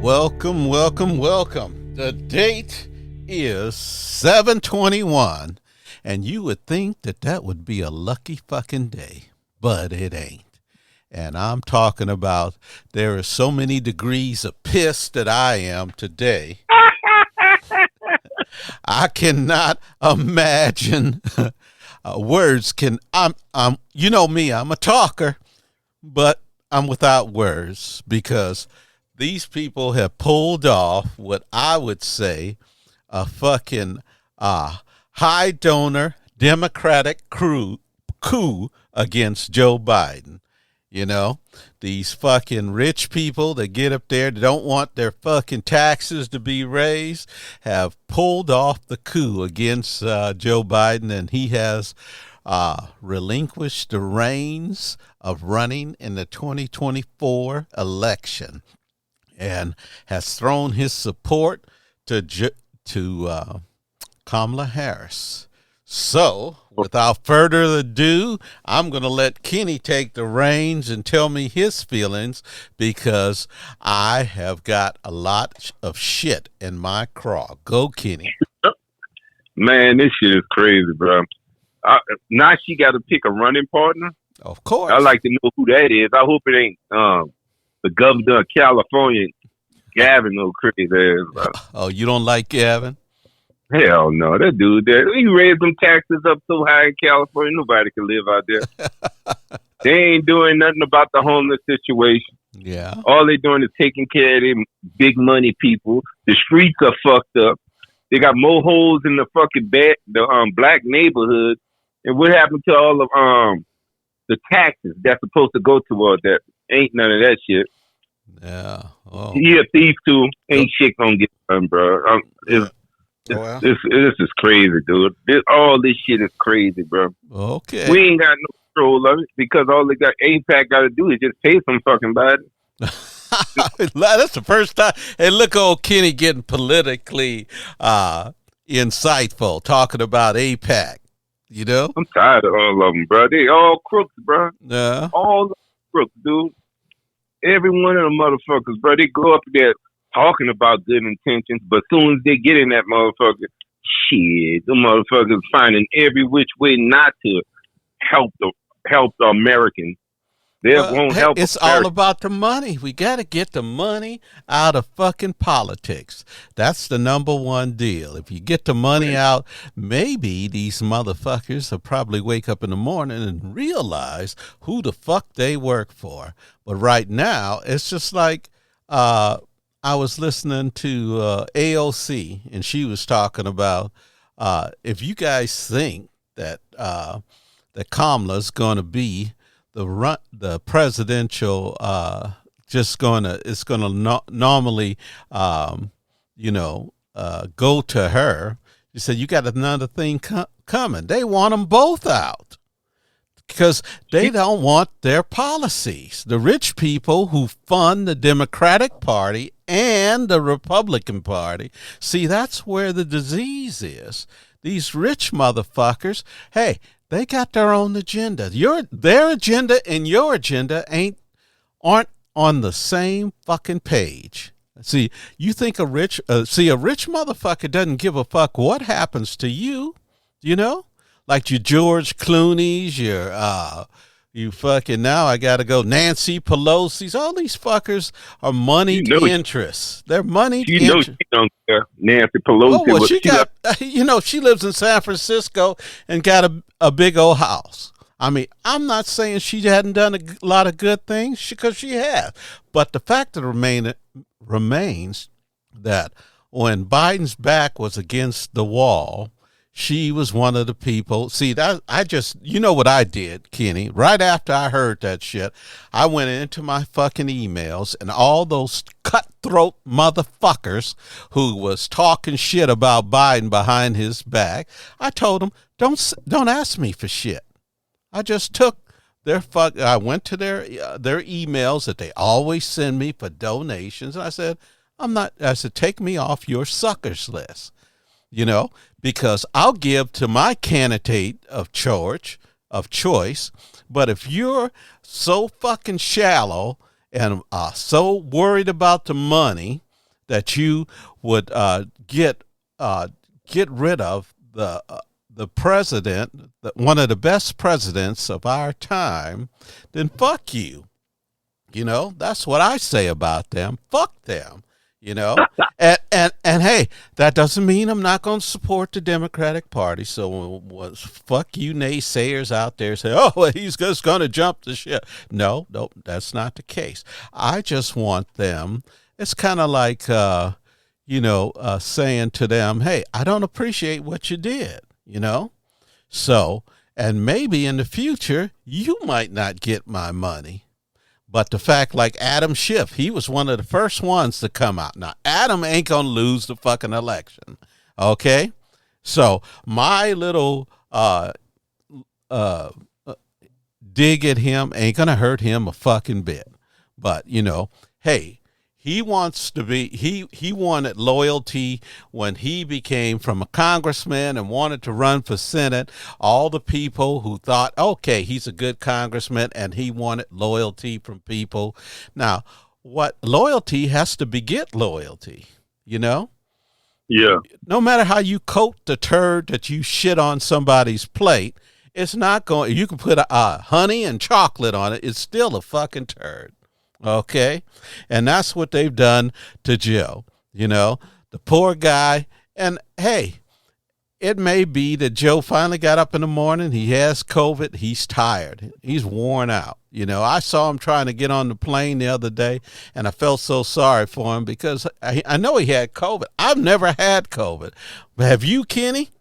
Welcome, welcome, welcome. The date is 7/21, and you would think that that would be a lucky fucking day, but it ain't. And I'm talking about there are so many degrees of piss that I am today. I cannot imagine. Words can. I'm. You know me. I'm a talker, but I'm without words because these people have pulled off what I would say a fucking high donor Democratic coup against Joe Biden. You know, these fucking rich people that get up there that don't want their fucking taxes to be raised have pulled off the coup against Joe Biden, and he has relinquished the reins of running in the 2024 election and has thrown his support to Kamala Harris. So, without further ado, I'm going to let Kenny take the reins and tell me his feelings because I have got a lot of shit in my craw. Go, Kenny. Man, this shit is crazy, bro. Now she got to pick a running partner. Of course. I'd like to know who that is. I hope it ain't the governor of California, Gavin, no crazy ass, bro. Oh, you don't like Gavin? Hell no, that dude there. He raised them taxes up so high in California, nobody can live out there. They ain't doing nothing about the homeless situation. Yeah. All they doing is taking care of them big money people. The streets are fucked up. They got more holes in the fucking black neighborhoods. And what happened to all of the taxes that's supposed to go toward that? Ain't none of that shit. Yeah. Oh. He a thief too. Ain't shit gonna get done, bro. This is crazy, dude. All this shit is crazy, bro. Okay. We ain't got no control of it because all they got AIPAC got to do is just pay some fucking body. That's the first time. Hey, look, old Kenny getting politically insightful, talking about AIPAC. You know, I'm tired of all of them, bro. They all crooks, bro. Yeah. All crooks, dude. Every one of them motherfuckers, bro. They go up there talking about good intentions, but as soon as they get in that motherfucker, shit, the motherfuckers finding every which way not to help the Americans. They won't help. It's all about the money. We got to get the money out of fucking politics. That's the number one deal. If you get the money out, maybe these motherfuckers will probably wake up in the morning and realize who the fuck they work for. But right now, it's just like I was listening to AOC, and she was talking about if you guys think that that Kamala's going to be the presidential it's gonna normally go to her. You said you got another thing coming. They want them both out because they don't want their policies. The rich people who fund the Democratic Party and the Republican Party. See, that's where the disease is. These rich motherfuckers, hey, they got their own agenda. Their agenda and your agenda aren't on the same fucking page. See, you think a rich motherfucker doesn't give a fuck what happens to you, you know? Like your George Clooney's, you fucking now I gotta go Nancy Pelosi's. All these fuckers are moneyed interests. They're moneyed interests. She don't care. Nancy Pelosi. Oh, well, she lives in San Francisco and got a big old house. I mean, I'm not saying she hadn't done a lot of good things because she has, but the fact that remains that when Biden's back was against the wall, she was one of the people. See, that you know what I did, Kenny? Right after I heard that shit, I went into my fucking emails and all those cutthroat motherfuckers who was talking shit about Biden behind his back. I told them, don't ask me for shit. I just took I went to their emails that they always send me for donations, and I said, take me off your suckers list. You know, because I'll give to my candidate of choice, but if you're so fucking shallow and so worried about the money that you would get rid of the president, one of the best presidents of our time, then fuck you. That's what I say about them. Fuck them. And hey, that doesn't mean I'm not going to support the Democratic Party. So fuck you naysayers out there say, oh, well, he's just going to jump the ship. No, that's not the case. I just want them. It's kind of like, saying to them, hey, I don't appreciate what you did, So, and maybe in the future, you might not get my money. But the fact, like Adam Schiff, he was one of the first ones to come out. Now, Adam ain't going to lose the fucking election. Okay? So my little dig at him ain't going to hurt him a fucking bit. But, hey, he wants to be, he wanted loyalty when he became from a congressman and wanted to run for Senate. All the people who thought, okay, he's a good congressman, and he wanted loyalty from people. Now, what loyalty has to beget loyalty, Yeah. No matter how you coat the turd that you shit on somebody's plate, it's not going, you can put honey and chocolate on it. It's still a fucking turd. Okay. And that's what they've done to Joe, the poor guy. And hey, it may be that Joe finally got up in the morning. He has COVID. He's tired. He's worn out. I saw him trying to get on the plane the other day, and I felt so sorry for him because I know he had COVID. I've never had COVID. Have you, Kenny?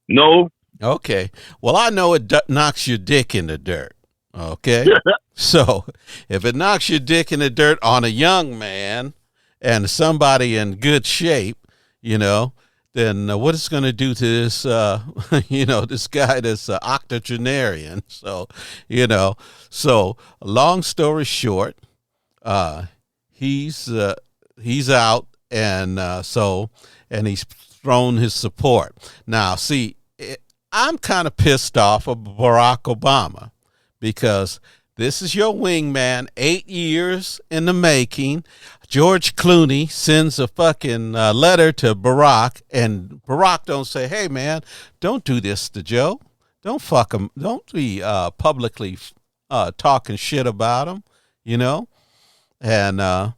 No. Okay. Well, I know it knocks your dick in the dirt. Okay. So if it knocks your dick in the dirt on a young man and somebody in good shape, then what it's going to do to this, this guy that's octogenarian. So, so long story short, he's out. And and he's thrown his support. Now, see, I'm kind of pissed off of Barack Obama because this is your wingman, 8 years in the making. George Clooney sends a fucking letter to Barack, and Barack don't say, hey, man, don't do this to Joe. Don't fuck him. Don't be publicly talking shit about him, And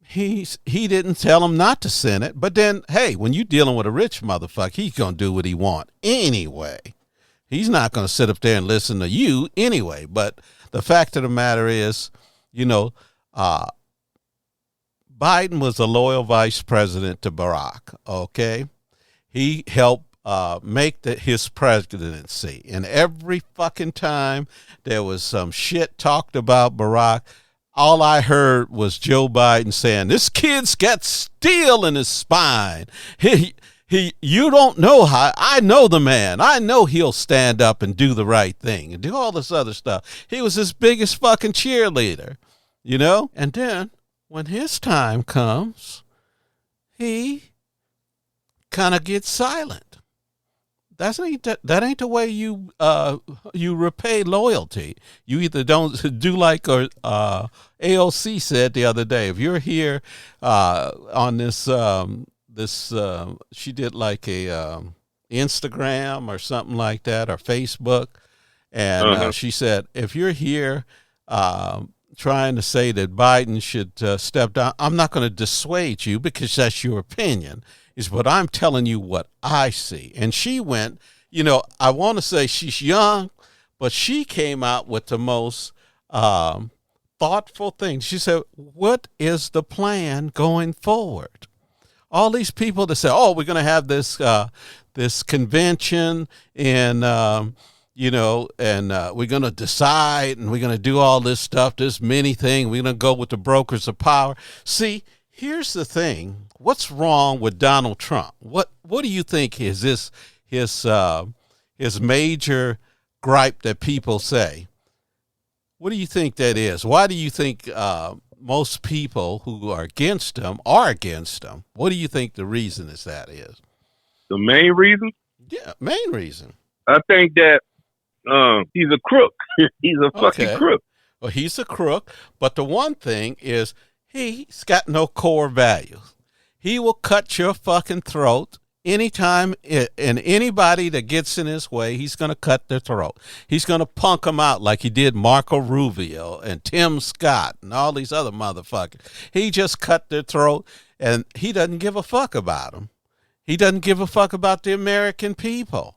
he didn't tell him not to send it. But then, hey, when you're dealing with a rich motherfucker, he's going to do what he wants anyway. He's not going to sit up there and listen to you anyway. But the fact of the matter is, Biden was a loyal vice president to Barack, okay? He helped make his presidency. And every fucking time there was some shit talked about Barack, all I heard was Joe Biden saying, this kid's got steel in his spine. You don't know how, I know the man. I know he'll stand up and do the right thing and do all this other stuff. He was his biggest fucking cheerleader, And then when his time comes, he kind of gets silent. That ain't the way you repay loyalty. You either don't do like AOC said the other day. If you're here on this she did like a Instagram or something like that, or Facebook, and she said, if you're here trying to say that Biden should step down, I'm not going to dissuade you because that's your opinion. But I'm telling you what I see. And she went, I want to say she's young, but she came out with the most thoughtful thing. She said, what is the plan going forward? All these people that say, oh, we're going to have this this convention and, and we're going to decide and we're going to do all this stuff, this mini thing. We're going to go with the brokers of power. See, here's the thing. What's wrong with Donald Trump? What do you think is his major gripe that people say? What do you think that is? Why do you think most people who are against him are against him? What do you think the reason is that is? The main reason? Yeah, main reason. I think that he's a crook. He's a fucking crook. Well, he's a crook, but the one thing is He's got no core values. He will cut your fucking throat anytime, and anybody that gets in his way, he's going to cut their throat. He's going to punk them out like he did Marco Rubio and Tim Scott and all these other motherfuckers. He just cut their throat, and he doesn't give a fuck about them. He doesn't give a fuck about the American people.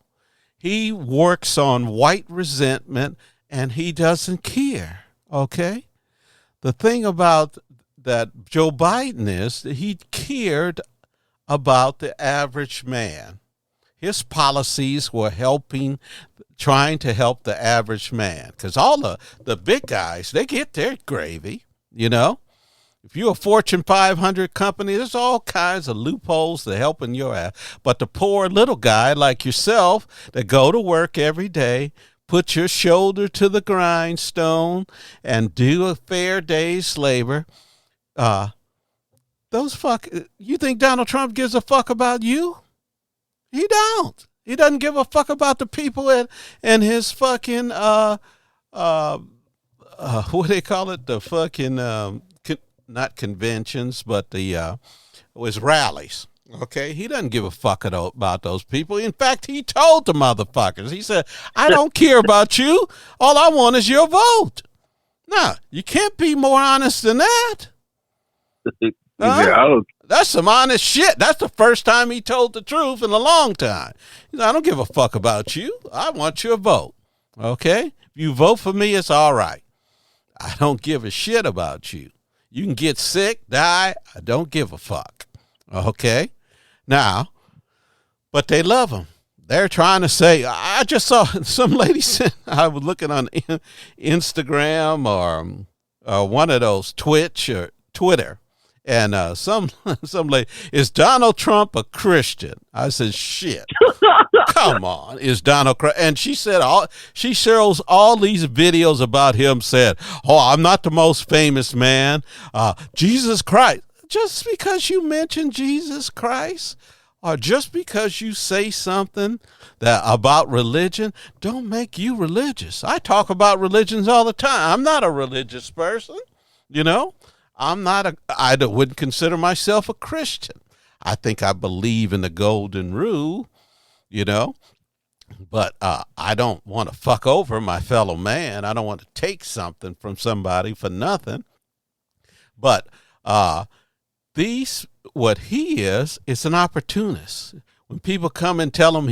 He works on white resentment, and he doesn't care, okay? The thing about that Joe Biden is that he cared about the average man. His policies were trying to help the average man. Because all the big guys, they get their gravy, you know? If you're a Fortune 500 company, there's all kinds of loopholes to helping your ass. But the poor little guy like yourself that go to work every day, put your shoulder to the grindstone and do a fair day's labor, you think Donald Trump gives a fuck about you? He don't. He doesn't give a fuck about the people in his fucking, what do they call it? The fucking, not conventions, but his rallies. Okay, he doesn't give a fuck about those people. In fact, he told the motherfuckers, he said, I don't care about you. All I want is your vote. Now, you can't be more honest than that. That's some honest shit. That's the first time he told the truth in a long time. He said, I don't give a fuck about you. I want your vote. Okay? If you vote for me, it's all right. I don't give a shit about you. You can get sick, die. I don't give a fuck. Okay? Now, but they love him. They're trying to say, I just saw some lady said, I was looking on Instagram or one of those Twitch or Twitter, and some lady, is Donald Trump a Christian? I said, shit. Come on, is Donald Trump? And she said, she shows all these videos about him said, oh, I'm not the most famous man. Jesus Christ. Just because you mention Jesus Christ, or just because you say something about religion, don't make you religious. I talk about religions all the time. I'm not a religious person, you know. I wouldn't consider myself a Christian. I think I believe in the golden rule, you know, but I don't want to fuck over my fellow man. I don't want to take something from somebody for nothing. But what he is an opportunist. When people come and tell him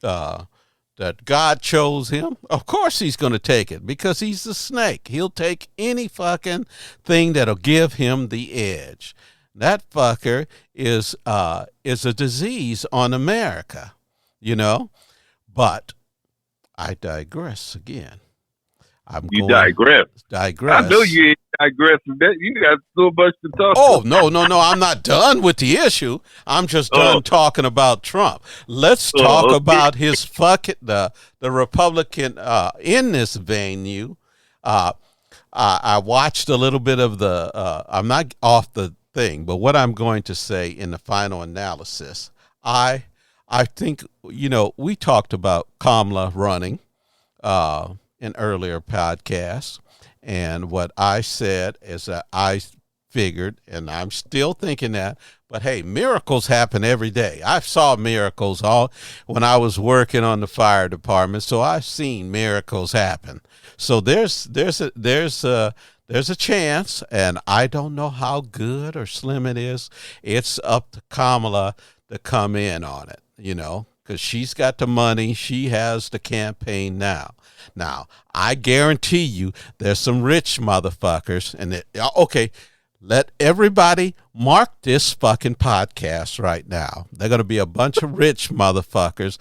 that God chose him, of course he's going to take it because he's the snake. He'll take any fucking thing that'll give him the edge. That fucker is a disease on America, you know. But I digress again. Digress. I know you ain't digressing. You got so much to talk about. Oh, no. I'm not done with the issue. I'm just done talking about Trump. Let's talk about his the Republican in this venue. I watched a little bit of I'm not off the thing, but what I'm going to say in the final analysis, I think, you know, we talked about Kamala running in earlier podcasts, and what I said is that I figured, and I'm still thinking that, but hey, miracles happen every day. I saw miracles when I was working on the fire department, so I've seen miracles happen. So there's a chance, and I don't know how good or slim it is. It's up to Kamala to come in on it, you know, because she's got the money. She has the campaign now. Now, I guarantee you there's some rich motherfuckers. And okay, let everybody mark this fucking podcast right now. They're going to be a bunch of rich motherfuckers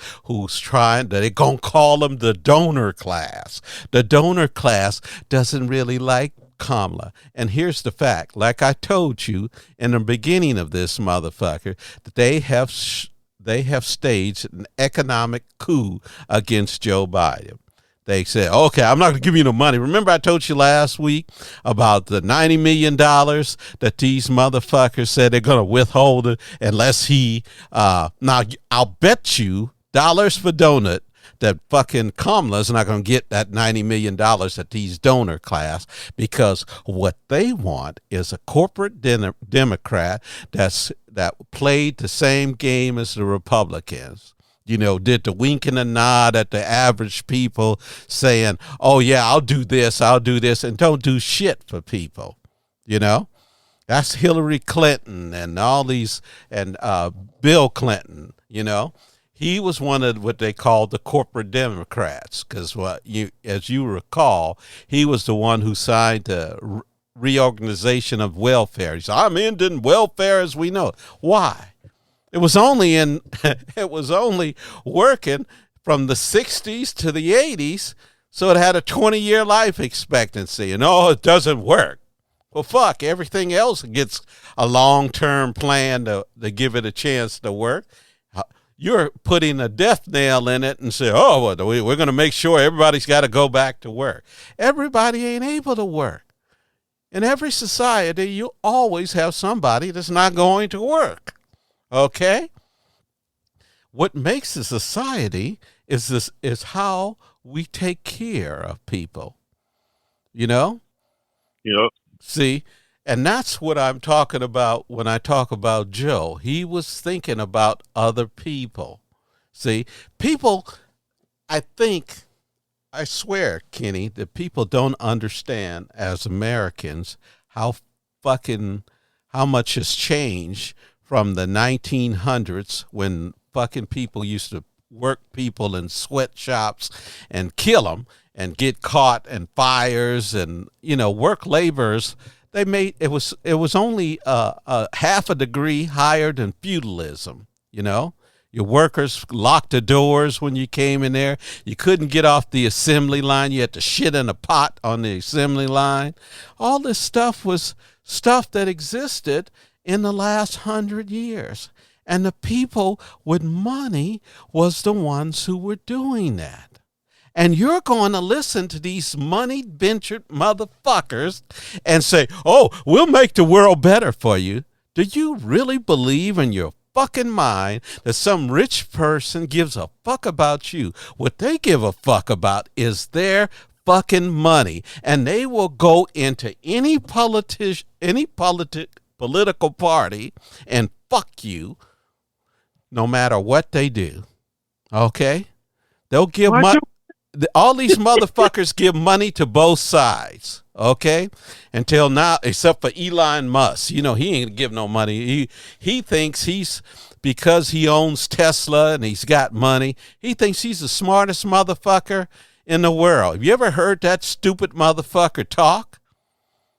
they're going to call them the donor class. The donor class doesn't really like Kamala. And here's the fact. Like I told you in the beginning of this motherfucker, that they have staged an economic coup against Joe Biden. They said, okay, I'm not going to give you no money. Remember I told you last week about the $90 million that these motherfuckers said they're going to withhold it unless now, I'll bet you dollars for donut that fucking Kamala's not going to get that $90 million that these donor class, because what they want is a corporate Democrat that played the same game as the Republicans. Did the wink and the nod at the average people, saying, oh, yeah, I'll do this, and don't do shit for people. That's Hillary Clinton and all these, and Bill Clinton. He was one of what they called the corporate Democrats, because as you recall, he was the one who signed the reorganization of welfare. He said, I'm ending welfare as we know it. Why? It was only working from the 60s to the 80s, so it had a 20-year life expectancy, and it doesn't work. Well, fuck, everything else gets a long-term plan to give it a chance to work. You're putting a death nail in it and say, we're going to make sure everybody's got to go back to work. Everybody ain't able to work. In every society, you always have somebody that's not going to work. Okay? What makes a society is how we take care of people. Yep. See, and that's what I'm talking about when I talk about Joe. He was thinking about other people. See, people, I swear, Kenny, that people don't understand as Americans how much has changed from the 1900s, when fucking people used to work people in sweatshops and kill them and get caught, and fires and, work laborers. They made, it was only half a degree higher than feudalism. Your workers locked the doors when you came in there. You couldn't get off the assembly line. You had to shit in a pot on the assembly line. All this stuff was stuff that existed in the last 100 years. And the people with money was the ones who were doing that. And you're going to listen to these money-ventured motherfuckers and say, we'll make the world better for you. Do you really believe in your fucking mind that some rich person gives a fuck about you? What they give a fuck about is their fucking money. And they will go into any political party and fuck you no matter what they do. Okay? They'll give money. All these motherfuckers give money to both sides. Okay? Until now, except for Elon Musk. He ain't give no money. He thinks because he owns Tesla and he's got money, he thinks he's the smartest motherfucker in the world. Have you ever heard that stupid motherfucker talk?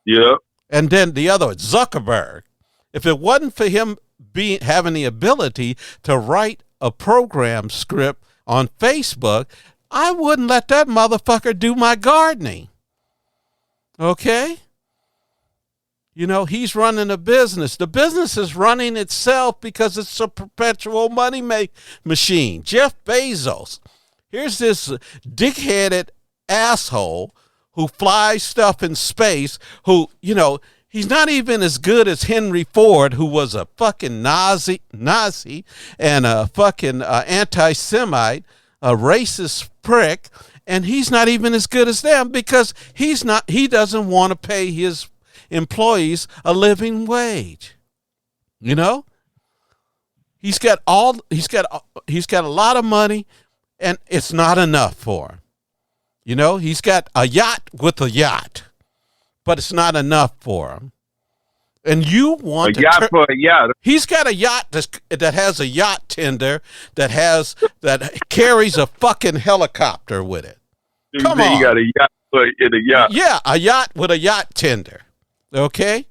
Yeah. And then the other, Zuckerberg. If it wasn't for him having the ability to write a program script on Facebook, I wouldn't let that motherfucker do my gardening. Okay? He's running a business. The business is running itself because it's a perpetual money machine. Jeff Bezos. Here's this dick-headed asshole who flies stuff in space, who, he's not even as good as Henry Ford, who was a fucking Nazi and a fucking anti-Semite, a racist prick, and he's not even as good as them because he doesn't want to pay his employees a living wage. He's got a lot of money, and it's not enough for him. He's got a yacht with a yacht, but it's not enough for him. And you want a yacht for a yacht. He's got a yacht that has a yacht tender that carries a fucking helicopter with it. Come on. You got a yacht in a yacht. Yeah, a yacht with a yacht tender. Okay?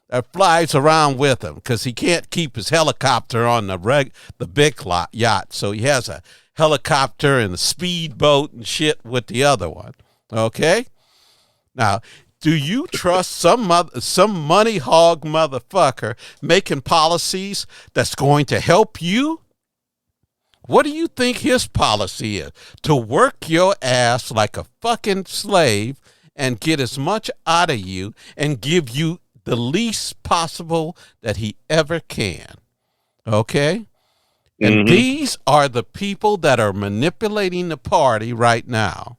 That flies around with him because he can't keep his helicopter on the big yacht. So he has a helicopter and a speedboat and shit with the other one. Okay? Now, do you trust some money hog motherfucker making policies that's going to help you? What do you think his policy is? To work your ass like a fucking slave and get as much out of you and give you the least possible that he ever can. Okay? And these are the people that are manipulating the party right now.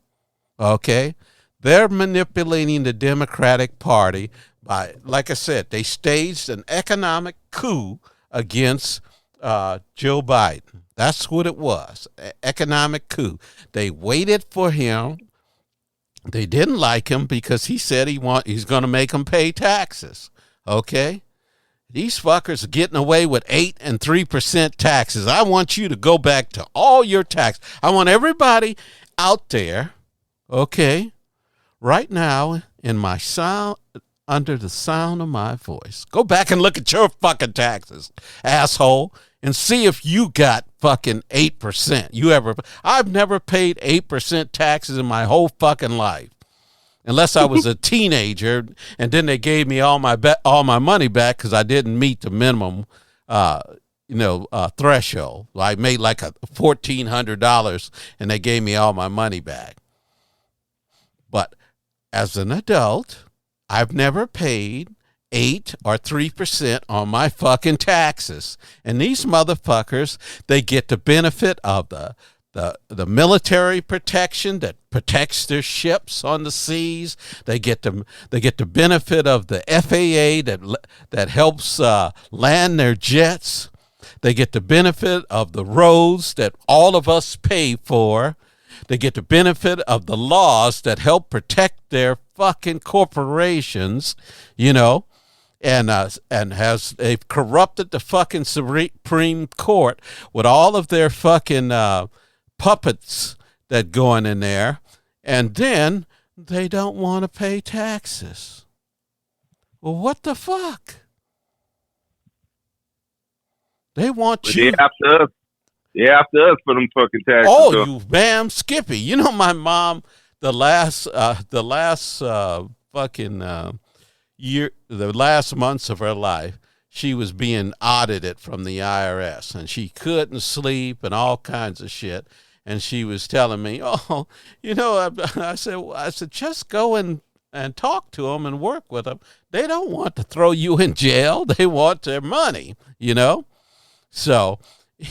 Okay? They're manipulating the Democratic Party by, like I said, they staged an economic coup against Joe Biden. That's what it was, economic coup. They waited for him. They didn't like him because he said he's going to make them pay taxes. Okay? These fuckers are getting away with 8 and 3% taxes. I want you to go back to all your tax. I want everybody out there, okay, right now in my sound, under the sound of my voice, go back and look at your fucking taxes, asshole, and see if you got fucking 8%. I've never paid 8% taxes in my whole fucking life. Unless I was a teenager, and then they gave me all my money back because I didn't meet the minimum, threshold. I made like $1,400, and they gave me all my money back. But as an adult, I've never paid 8 or 3% on my fucking taxes, and these motherfuckers, they get the benefit of the military protection that protects their ships on the seas. They get the benefit of the FAA that helps land their jets. They get the benefit of the roads that all of us pay for. They get the benefit of the laws that help protect their fucking corporations, and they've corrupted the fucking Supreme Court with all of their fucking puppets that going in there, and then they don't want to pay taxes. Well, what the fuck? They want you. They after us for them fucking taxes. Oh, so. You damn Skippy! You know my mom. The last year, the last months of her life, she was being audited from the IRS, and she couldn't sleep and all kinds of shit. And she was telling me, I said, just go and talk to them and work with them. They don't want to throw you in jail. They want their money, So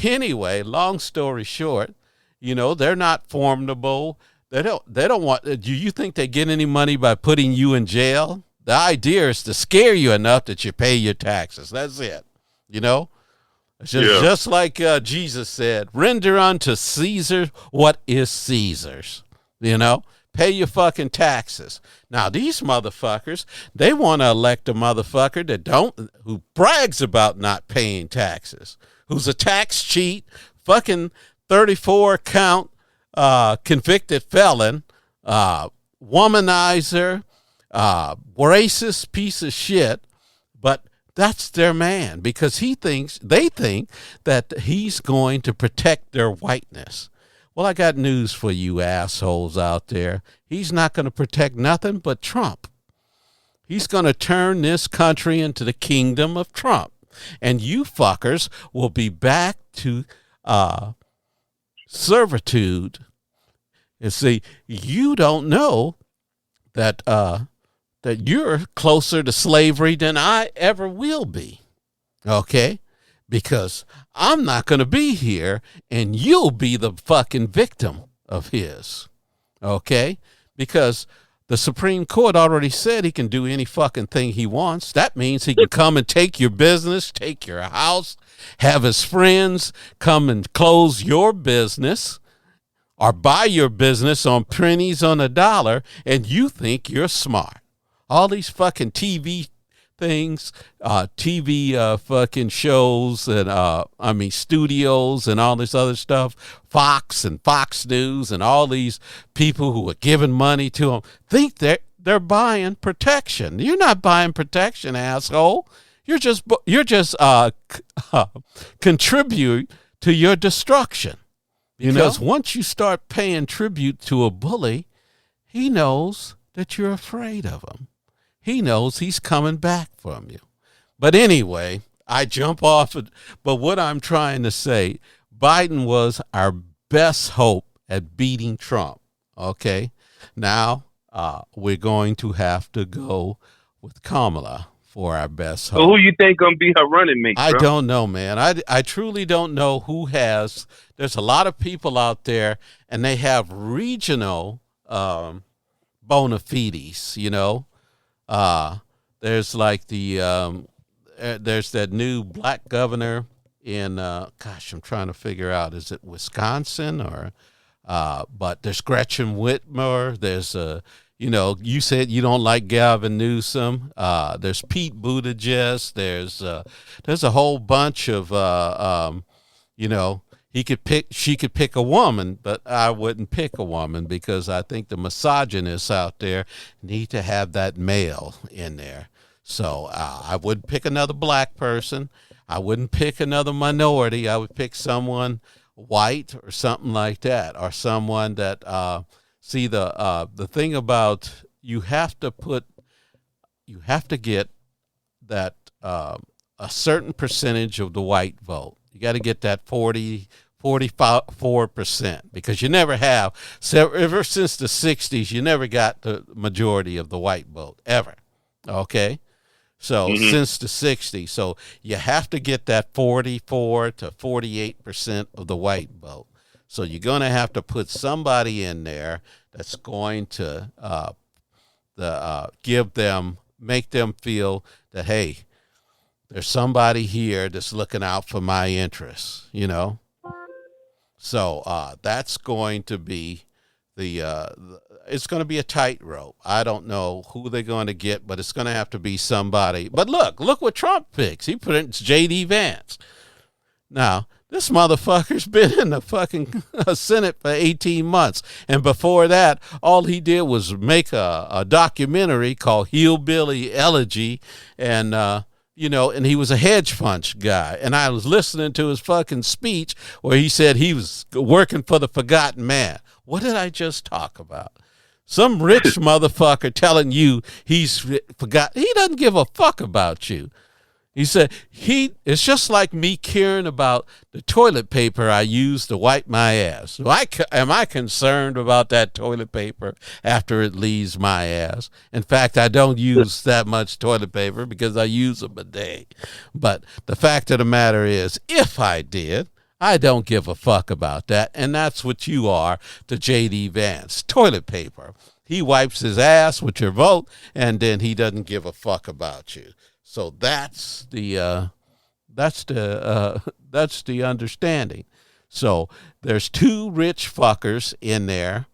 anyway, long story short, they're not formidable. They don't want, do you think they get any money by putting you in jail? The idea is to scare you enough that you pay your taxes. That's it. It's just like Jesus said, render unto Caesar what is Caesar's. Pay your fucking taxes. Now, these motherfuckers, they want to elect a motherfucker who brags about not paying taxes, who's a tax cheat, fucking 34-count convicted felon, womanizer, racist piece of shit, but that's their man because they think that he's going to protect their whiteness. Well, I got news for you assholes out there. He's not going to protect nothing but Trump. He's going to turn this country into the kingdom of Trump. And you fuckers will be back to servitude. You see, you don't know that you're closer to slavery than I ever will be. Okay? Because I'm not going to be here, and you'll be the fucking victim of his. Okay? Because the Supreme Court already said he can do any fucking thing he wants. That means he can come and take your business, take your house, have his friends come and close your business or buy your business on pennies on a dollar, and you think you're smart. All these fucking TV things, fucking shows, and studios and all this other stuff, Fox and Fox News and all these people who are giving money to them think they're buying protection. You're not buying protection, asshole. You're just contribute to your destruction. Because once you start paying tribute to a bully, he knows that you're afraid of him. He knows he's coming back from you. But anyway, I jump off it. But what I'm trying to say, Biden was our best hope at beating Trump. Okay? Now, we're going to have to go with Kamala for our best So hope. who you think gonna be her running mate? I bro? don't know, man. I truly don't know who has. There's a lot of people out there, and they have regional bona fides. There's like there's that new black governor in gosh, I'm trying to figure out, is it Wisconsin or but there's Gretchen Whitmer. There's you said you don't like Gavin Newsom. There's Pete Buttigieg. There's a whole bunch of she could pick a woman, but I wouldn't pick a woman because I think the misogynists out there need to have that male in there. So I wouldn't pick another black person. I wouldn't pick another minority. I would pick someone white or something like that, or someone that see the thing about you have to get that a certain percentage of the white vote. You got to get that 44%, because you never have. So ever since the 60s, you never got the majority of the white vote ever. Okay. So since the 60s, so you have to get that 44 to 48% of the white vote. So you're going to have to put somebody in there that's going to make them feel that, hey, there's somebody here that's looking out for my interests, So that's going to be it's going to be a tightrope. I don't know who they're going to get, but it's going to have to be somebody. But look what Trump picks. He put it J.D. Vance. Now, this motherfucker's been in the fucking Senate for 18 months. And before that, all he did was make a documentary called Hillbilly Elegy. And, and he was a hedge fund guy. And I was listening to his fucking speech where he said he was working for the forgotten man. What did I just talk about? Some rich motherfucker telling you he's forgot. He doesn't give a fuck about you. He said it's just like me caring about the toilet paper I use to wipe my ass. So am I concerned about that toilet paper after it leaves my ass? In fact, I don't use that much toilet paper because I use a bidet. But the fact of the matter is, if I did, I don't give a fuck about that. And that's what you are to J.D. Vance. Toilet paper. He wipes his ass with your vote, and then he doesn't give a fuck about you. So that's the understanding. So there's two rich fuckers in there.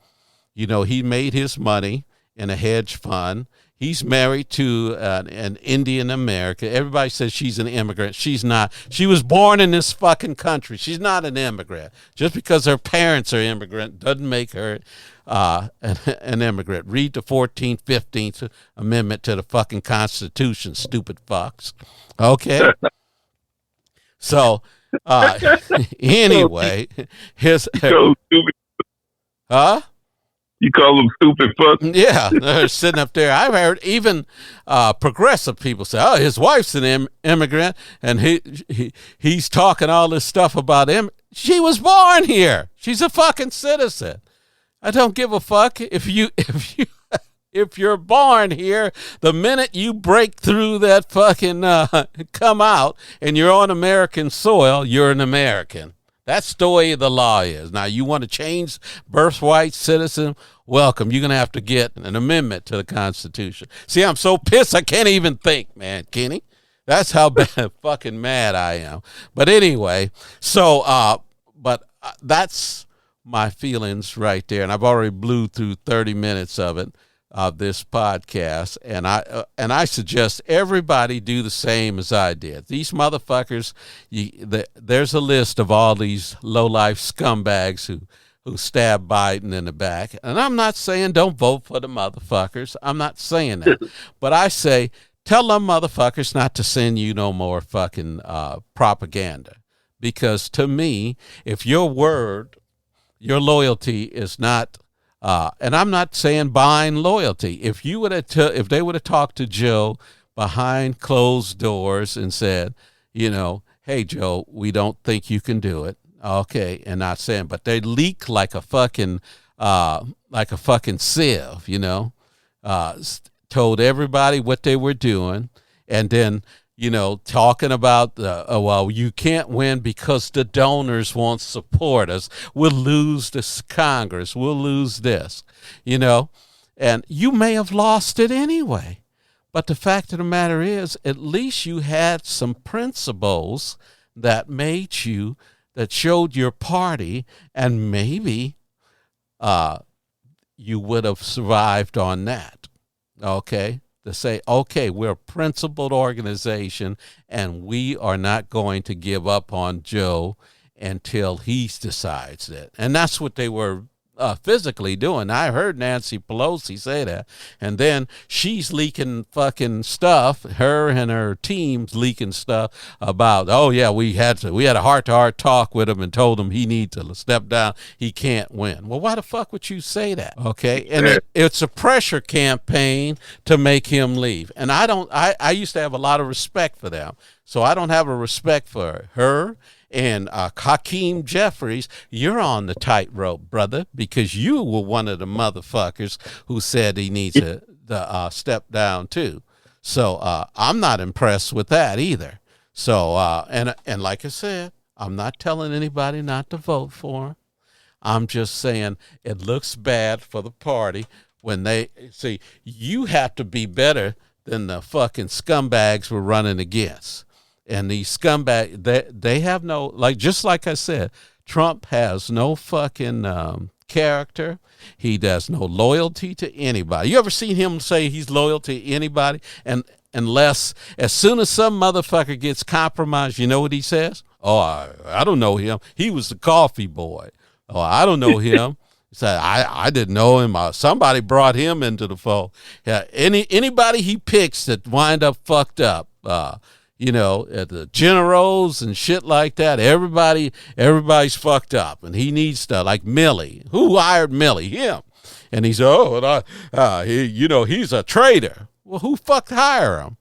He made his money in a hedge fund. He's married to an Indian American. Everybody says she's an immigrant. She's not. She was born in this fucking country. She's not an immigrant. Just because her parents are immigrant doesn't make her an immigrant. Read the 14th, 15th Amendment to the fucking Constitution, stupid fucks. Okay? So, anyway, huh? You call them stupid fucks? Yeah, they're sitting up there. I've heard even progressive people say, "Oh, his wife's an immigrant, and he's talking all this stuff about him. She was born here. She's a fucking citizen. I don't give a fuck if you're born here. The minute you break through that fucking come out and you're on American soil, you're an American. That's the way the law is. Now, you want to change birthright citizen? Welcome. You're going to have to get an amendment to the Constitution. See, I'm so pissed I can't even think, man, Kenny. That's how fucking mad I am. But anyway, so, that's my feelings right there. And I've already blew through 30 minutes of it, of this podcast. And I suggest everybody do the same as I did. These motherfuckers, there's a list of all these low-life scumbags who stabbed Biden in the back. And I'm not saying don't vote for the motherfuckers. I'm not saying that. But I say, tell them motherfuckers not to send you no more fucking propaganda. Because to me, if your loyalty is not, and I'm not saying blind loyalty. If they would have talked to Joe behind closed doors and said, hey Joe, we don't think you can do it. Okay, and not saying, but they leak like a fucking sieve. Told everybody what they were doing. and then, talking about, well, you can't win because the donors won't support us. We'll lose this Congress. We'll lose this, and you may have lost it anyway. But the fact of the matter is, at least you had some principles that showed your party, and maybe you would have survived on that, okay? To say, okay, we're a principled organization, and we are not going to give up on Joe until he decides it. And that's what they were physically doing. I heard Nancy Pelosi say that, and then she's leaking fucking stuff. Her and her team's leaking stuff about, oh yeah, we had a heart-to-heart talk with him and told him he needs to step down. He can't win. Well, why the fuck would you say that? Okay, and it's a pressure campaign to make him leave. And I used to have a lot of respect for them, so I don't have a respect for her. And Hakeem Jeffries, you're on the tightrope, brother, because you were one of the motherfuckers who said he needs to step down too. So I'm not impressed with that either. So and like I said, I'm not telling anybody not to vote for him. I'm just saying it looks bad for the party when they see you have to be better than the fucking scumbags we're running against. And these scumbags, they have no, just like I said, Trump has no fucking character. He does no loyalty to anybody. You ever seen him say he's loyal to anybody? And unless, as soon as some motherfucker gets compromised, you know what he says? Oh, I don't know him. He was the coffee boy. Oh, I don't know him. He said, I didn't know him. Somebody brought him into the fold. Yeah, anybody he picks that wind up fucked up, at the generals and shit like that, everybody's fucked up, and he needs to, like Milley. Who hired Milley? Him. And he's, he's a traitor. Well, who fucked hire him?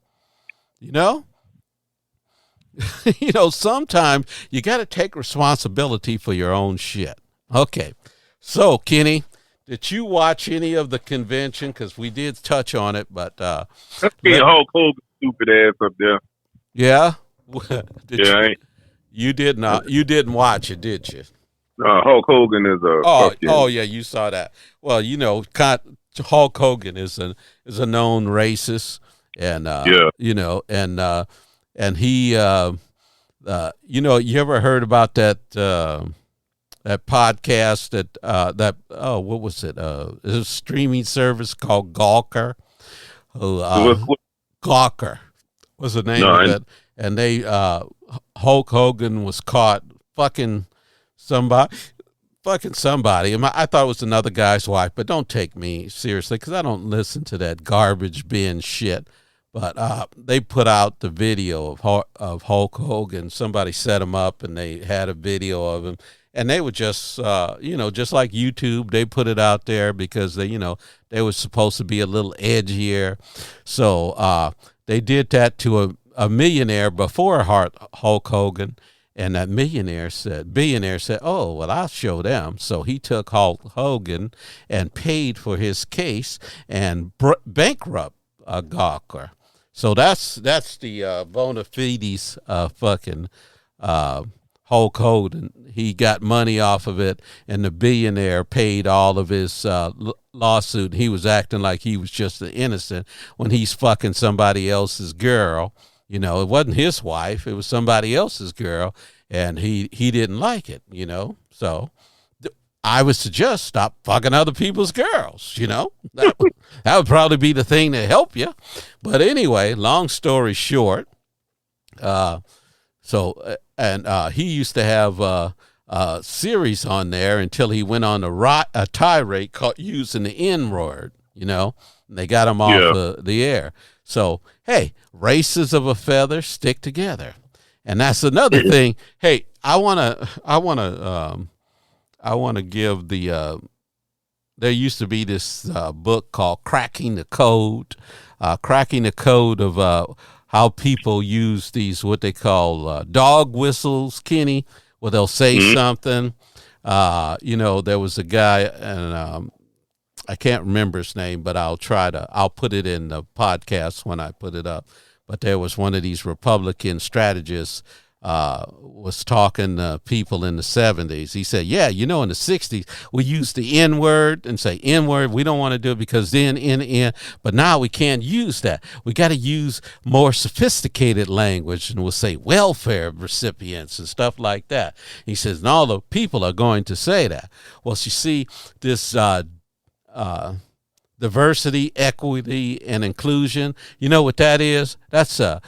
Sometimes you got to take responsibility for your own shit. Okay. So, Kenny, did you watch any of the convention? Because we did touch on it, but Hulk Hogan stupid ass up there. Yeah? You did not. You didn't watch it, did you? Hulk Hogan is a yeah, you saw that. Well, Hulk Hogan is a known racist, and and he you ever heard about that that podcast what was it? It was a streaming service called Gawker. Gawker was the name of it. And they Hulk Hogan was caught fucking somebody. I thought it was another guy's wife, but don't take me seriously because I don't listen to that garbage bin shit. But they put out the video of Hulk Hogan. Somebody set him up, and they had a video of him. And they were just, just like YouTube, they put it out there because they were supposed to be a little edgier. So they did that to a millionaire before Hulk Hogan. And that billionaire said, oh, well, I'll show them. So he took Hulk Hogan and paid for his case and bankrupt Gawker. So that's the bona fides fucking Hulk Hogan. He got money off of it, and the billionaire paid all of his lawsuit. He was acting like he was just the innocent when he's fucking somebody else's girl. It wasn't his wife. It was somebody else's girl, and he didn't like it, So I would suggest stop fucking other people's girls, That would probably be the thing to help you. But anyway, long story short, he used to have a series on there until he went on a tirade using the N-word, and they got him off the air. So, hey, races of a feather stick together. And that's another thing. Hey, I want to give there used to be this book called Cracking the Code of how people use these, what they call dog whistles, Kenny, where they'll say something. There was a guy, and I can't remember his name, but I'll put it in the podcast when I put it up. But there was one of these Republican strategists was talking to people in the 70s. He said, yeah, in the 60s, we used the N word and say N word. We don't want to do it because then N. But now we can't use that. We got to use more sophisticated language, and we'll say welfare recipients and stuff like that. He says, and all the people are going to say that. Well, you see, this diversity, equity, and inclusion. You know what that is? That's the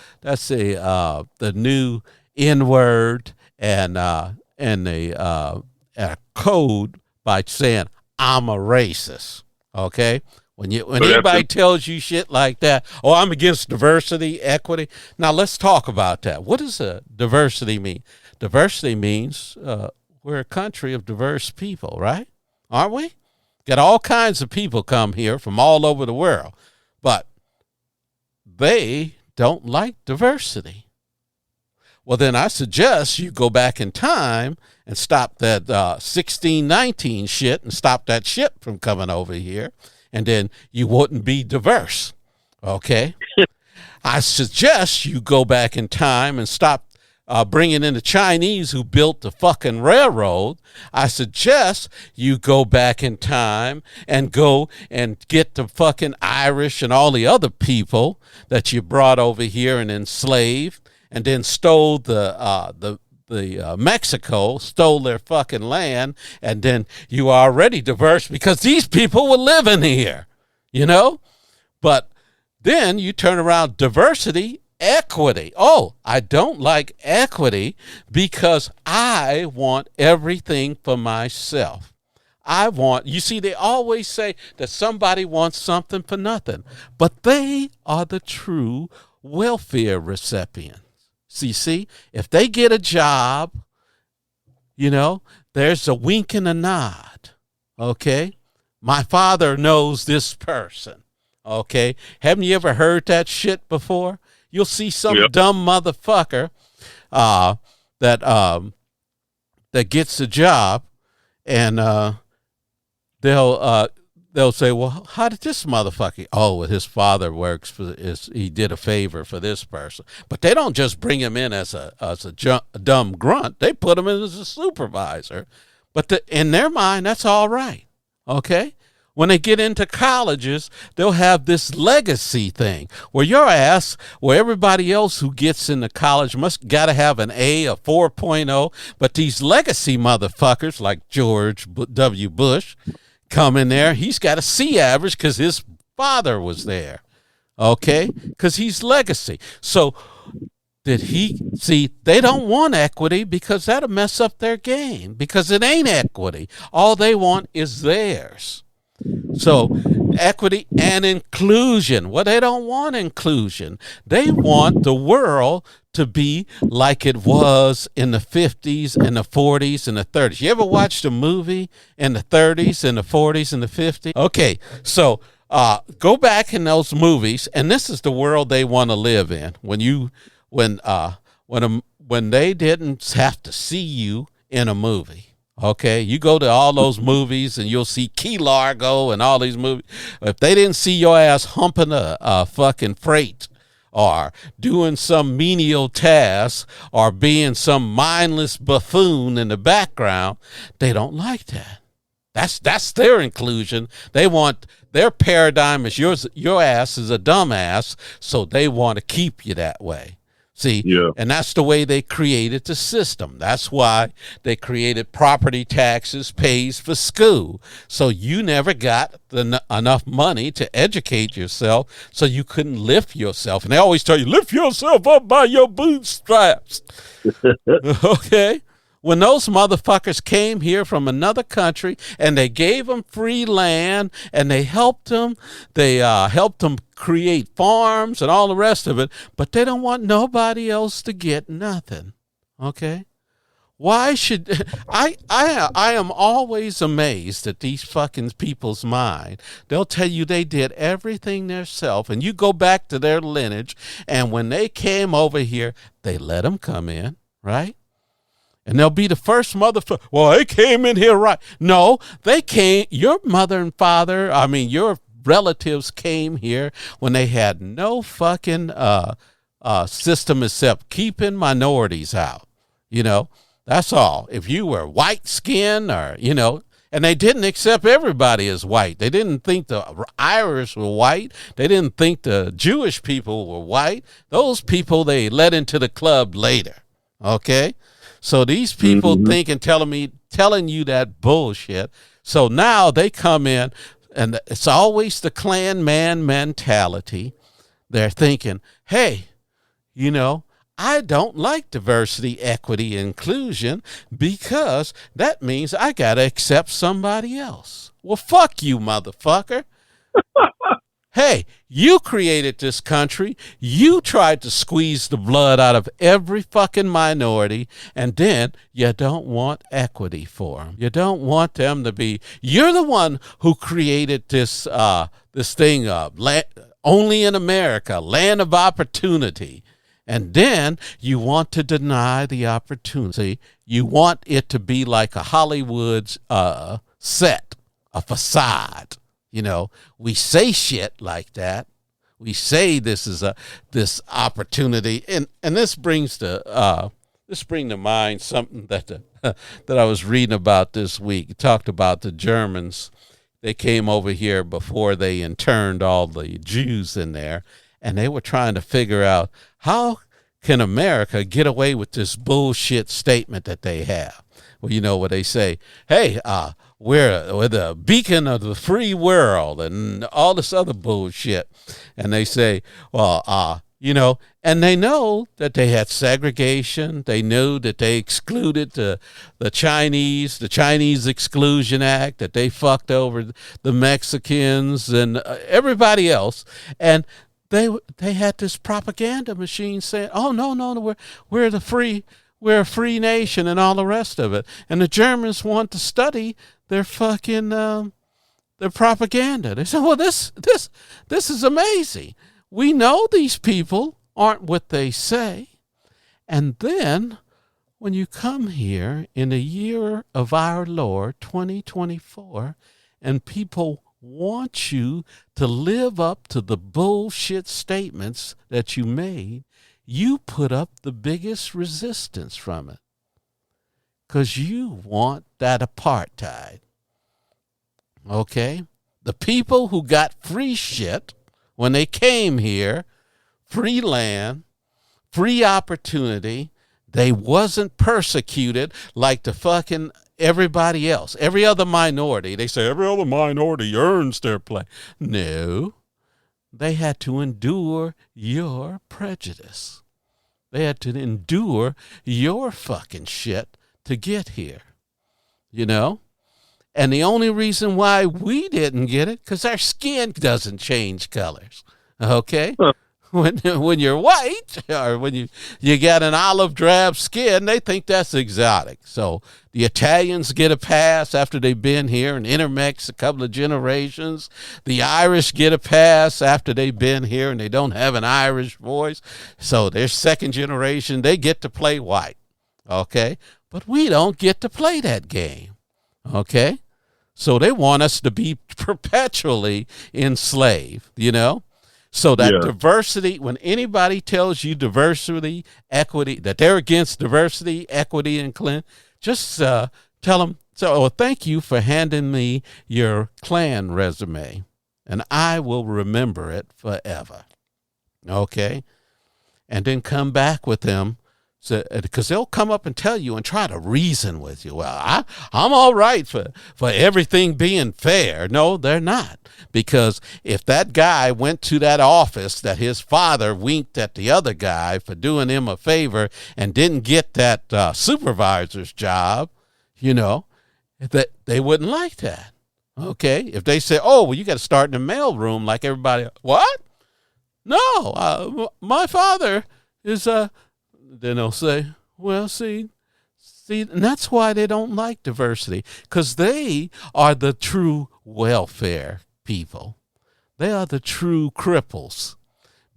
new N-word and the code by saying I'm a racist. Okay, when anybody tells you shit like that, oh, I'm against diversity, equity. Now let's talk about that. What does diversity mean? Diversity means we're a country of diverse people, right? Aren't we? Got all kinds of people come here from all over the world, but they don't like diversity. Well, then I suggest you go back in time and stop that 1619 shit and stop that shit from coming over here, and then you wouldn't be diverse, okay? I suggest you go back in time and stop bringing in the Chinese who built the fucking railroad. I suggest you go back in time and go and get the fucking Irish and all the other people that you brought over here and enslaved, and then stole the Mexico, stole their fucking land, and then you are already diverse because these people were living here, But then you turn around, diversity, equity. Oh, I don't like equity because I want everything for myself. You see, they always say that somebody wants something for nothing, but they are the true welfare recipients. See, if they get a job, there's a wink and a nod, okay? My father knows this person, okay? Haven't you ever heard that shit before? You'll see some dumb motherfucker that gets a job, and they'll say, well, how did this motherfucker? Oh, well, his father works he did a favor for this person. But they don't just bring him in as a dumb grunt. They put him in as a supervisor. But in their mind, that's all right. Okay? When they get into colleges, they'll have this legacy thing where where everybody else who gets into college got to have an A, a 4.0. But these legacy motherfuckers like George W. Bush come in there, he's got a C average because his father was there, okay? Because he's legacy. So they don't want equity because that'll mess up their game because it ain't equity. All they want is theirs. So equity and inclusion. Well, they don't want inclusion. They want the world to be like it was in the 50s and the 40s and the 30s. You ever watched a movie in the 30s and the 40s and the 50s? Okay, so go back in those movies, and this is the world they want to live in. When they didn't have to see you in a movie. Okay, you go to all those movies and you'll see Key Largo and all these movies. If they didn't see your ass humping a fucking freight or doing some menial task or being some mindless buffoon in the background, they don't like that. That's their inclusion. They want their paradigm is your ass is a dumbass, so they want to keep you that way. See, and that's the way they created the system. That's why they created property taxes pays for school. So you never got enough money to educate yourself, so you couldn't lift yourself. And they always tell you, lift yourself up by your bootstraps. Okay? When those motherfuckers came here from another country and they gave them free land and they helped them create farms and all the rest of it, but they don't want nobody else to get nothing. Okay? Why should I am always amazed at these fucking people's mind. They'll tell you they did everything themselves, and you go back to their lineage, and when they came over here, they let them come in, right? And they'll be the first motherfucker. Well, they came in here right. No, they came. Your mother and father, your relatives came here when they had no fucking system except keeping minorities out. That's all. If you were white skin or, and they didn't accept everybody as white. They didn't think the Irish were white. They didn't think the Jewish people were white. Those people they let into the club later. Okay? So these people think and telling you that bullshit. So now they come in, and it's always the Klan man mentality. They're thinking, hey, I don't like diversity, equity, inclusion because that means I got to accept somebody else. Well, fuck you, motherfucker. Hey, you created this country. You tried to squeeze the blood out of every fucking minority, and then you don't want equity for them. You don't want them to be. You're the one who created this thing of only in America, land of opportunity. And then you want to deny the opportunity. You want it to be like a Hollywood set, a facade. We say shit like that. We say this is this opportunity, and this brings to mind something that that I was reading about this week. It talked about the Germans. They came over here before they interned all the Jews in there, and they were trying to figure out how can America get away with this bullshit statement that they have. Well, what they say, hey, we're the beacon of the free world and all this other bullshit. And they say, well, and they know that they had segregation. They knew that they excluded the Chinese Exclusion Act, that they fucked over the Mexicans and everybody else. And they had this propaganda machine saying, oh, no, we're a free nation and all the rest of it. And the Germans want to study their fucking their propaganda. They say, well, this is amazing. We know these people aren't what they say. And then when you come here in the year of our Lord 2024 and people want you to live up to the bullshit statements that you made, you put up the biggest resistance from it because you want that apartheid. Okay? The people who got free shit when they came here, free land, free opportunity, they wasn't persecuted like the fucking everybody else, every other minority. They say every other minority earns their place. No. They had to endure your prejudice. They had to endure your fucking shit to get here. And the only reason why we didn't get it, because our skin doesn't change colors. Okay? When you're white or when you got an olive drab skin, they think that's exotic. So the Italians get a pass after they've been here and intermix a couple of generations. The Irish get a pass after they've been here and they don't have an Irish voice. So their second generation, they get to play white. Okay? But we don't get to play that game. Okay? So they want us to be perpetually enslaved, So that diversity, when anybody tells you diversity, equity, that they're against diversity, equity, and inclusion, just tell them, thank you for handing me your Klan resume, and I will remember it forever. Okay? And then come back with them, because they'll come up and tell you and try to reason with you. Well, I'm all right for everything being fair. No, they're not. Because if that guy went to that office that his father winked at the other guy for doing him a favor and didn't get that supervisor's job, that they wouldn't like that. Okay? If they say, oh, well, you got to start in the mailroom like everybody. What? No, my father is then they'll say, well, see, and that's why they don't like diversity, because they are the true welfare people. They are the true cripples,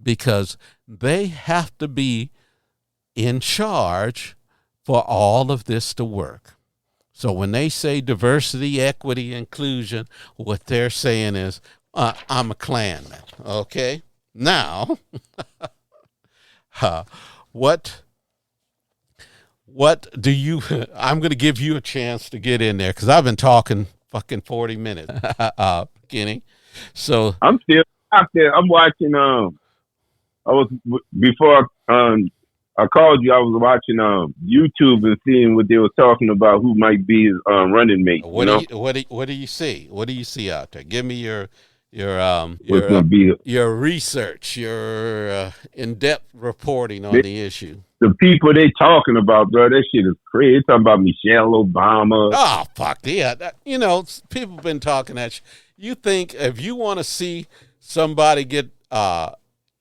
because they have to be in charge for all of this to work. So when they say diversity, equity, inclusion, what they're saying is, I'm a Klanman, okay? Now, What do you? I'm going to give you a chance to get in there because I've been talking fucking 40 minutes, Kenny. So I'm still out there. I'm watching. I was before I called you. I was watching YouTube and seeing what they were talking about. Who might be his running mate? what do you see? What do you see out there? Give me your research, your in-depth reporting on the issue. The people they talking about, bro, that shit is crazy. They talking about Michelle Obama. Oh, fuck yeah. People been talking that you think if you want to see somebody get Michelle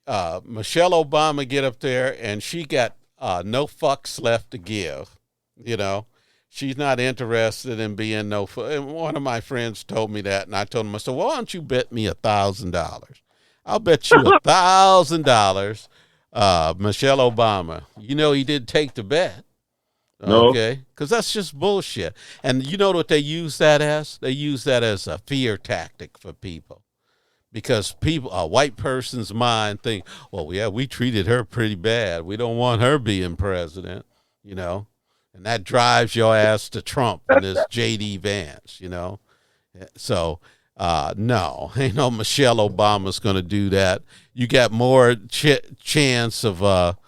Obama get up there and she got no fucks left to give, she's not interested in being and one of my friends told me that, and I told him, I said, well, why don't you bet me $1,000? I'll bet you $1,000 Michelle Obama. He didn't take the bet. Okay? Because that's just bullshit. And you know what they use that as? They use that as a fear tactic for people. Because a white person's mind think, well, yeah, we treated her pretty bad. We don't want her being president, And that drives your ass to Trump and this J.D. Vance, So, no, ain't no Michelle Obama's going to do that. You got more chance of Barack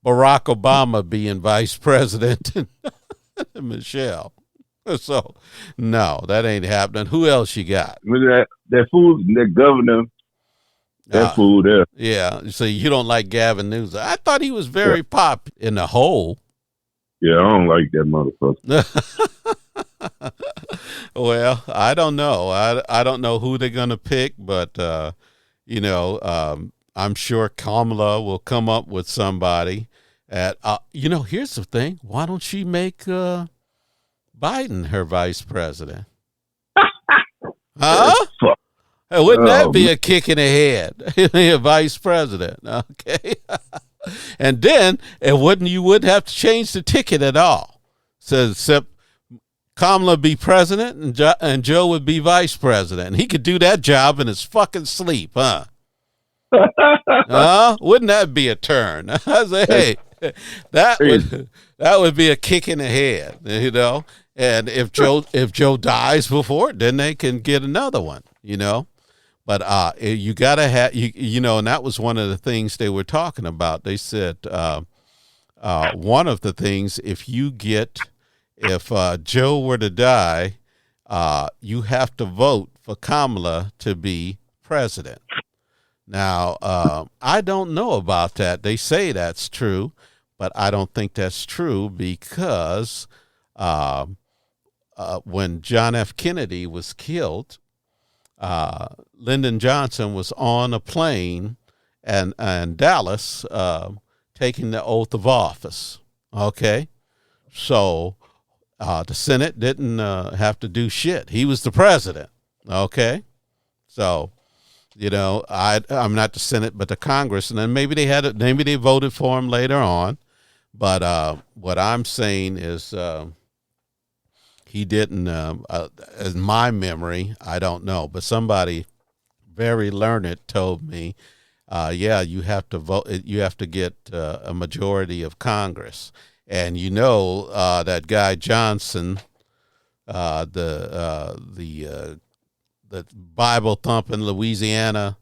Obama being vice president than Michelle. So, no, that ain't happening. Who else you got? That fool, that governor, that fool there. Yeah, so you don't like Gavin Newsom. I thought he was very pop in the whole. Yeah, I don't like that motherfucker. Well, I don't know. I don't know who they're going to pick, but, I'm sure Kamala will come up with somebody. Here's the thing. Why don't she make Biden her vice president? Huh? Wouldn't that be a kick in the head? A vice president, okay? And then you wouldn't have to change the ticket at all. So except Kamala be president and Joe would be vice president. And he could do that job in his fucking sleep, huh? Wouldn't that be a turn? I say, hey, that would be a kick in the head, And if Joe dies before, then they can get another one, But you gotta have and that was one of the things they were talking about. They said one of the things if Joe were to die, you have to vote for Kamala to be president. Now, I don't know about that. They say that's true, but I don't think that's true because when John F. Kennedy was killed, Lyndon Johnson was on a plane and Dallas taking the oath of office. Okay, so the Senate didn't have to do shit. He was the president. Okay, so I'm not the Senate, but the Congress, and then maybe they voted for him later on. But what I'm saying is he didn't. In my memory, I don't know, but somebody very learned told me, you have to vote. You have to get a majority of Congress, and that guy Johnson, the Bible thumping Louisiana.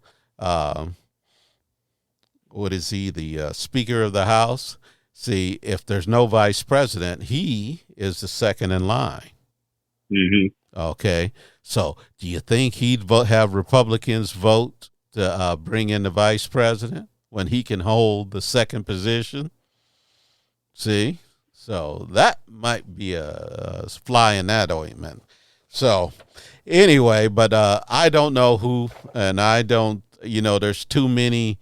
What is he? The Speaker of the House. See, if there's no vice president, he is the second in line. Mm-hmm. Okay. So do you think he'd have Republicans vote to bring in the vice president when he can hold the second position? See? So that might be a fly in that ointment. So anyway, but I don't know who, and I don't, there's too many.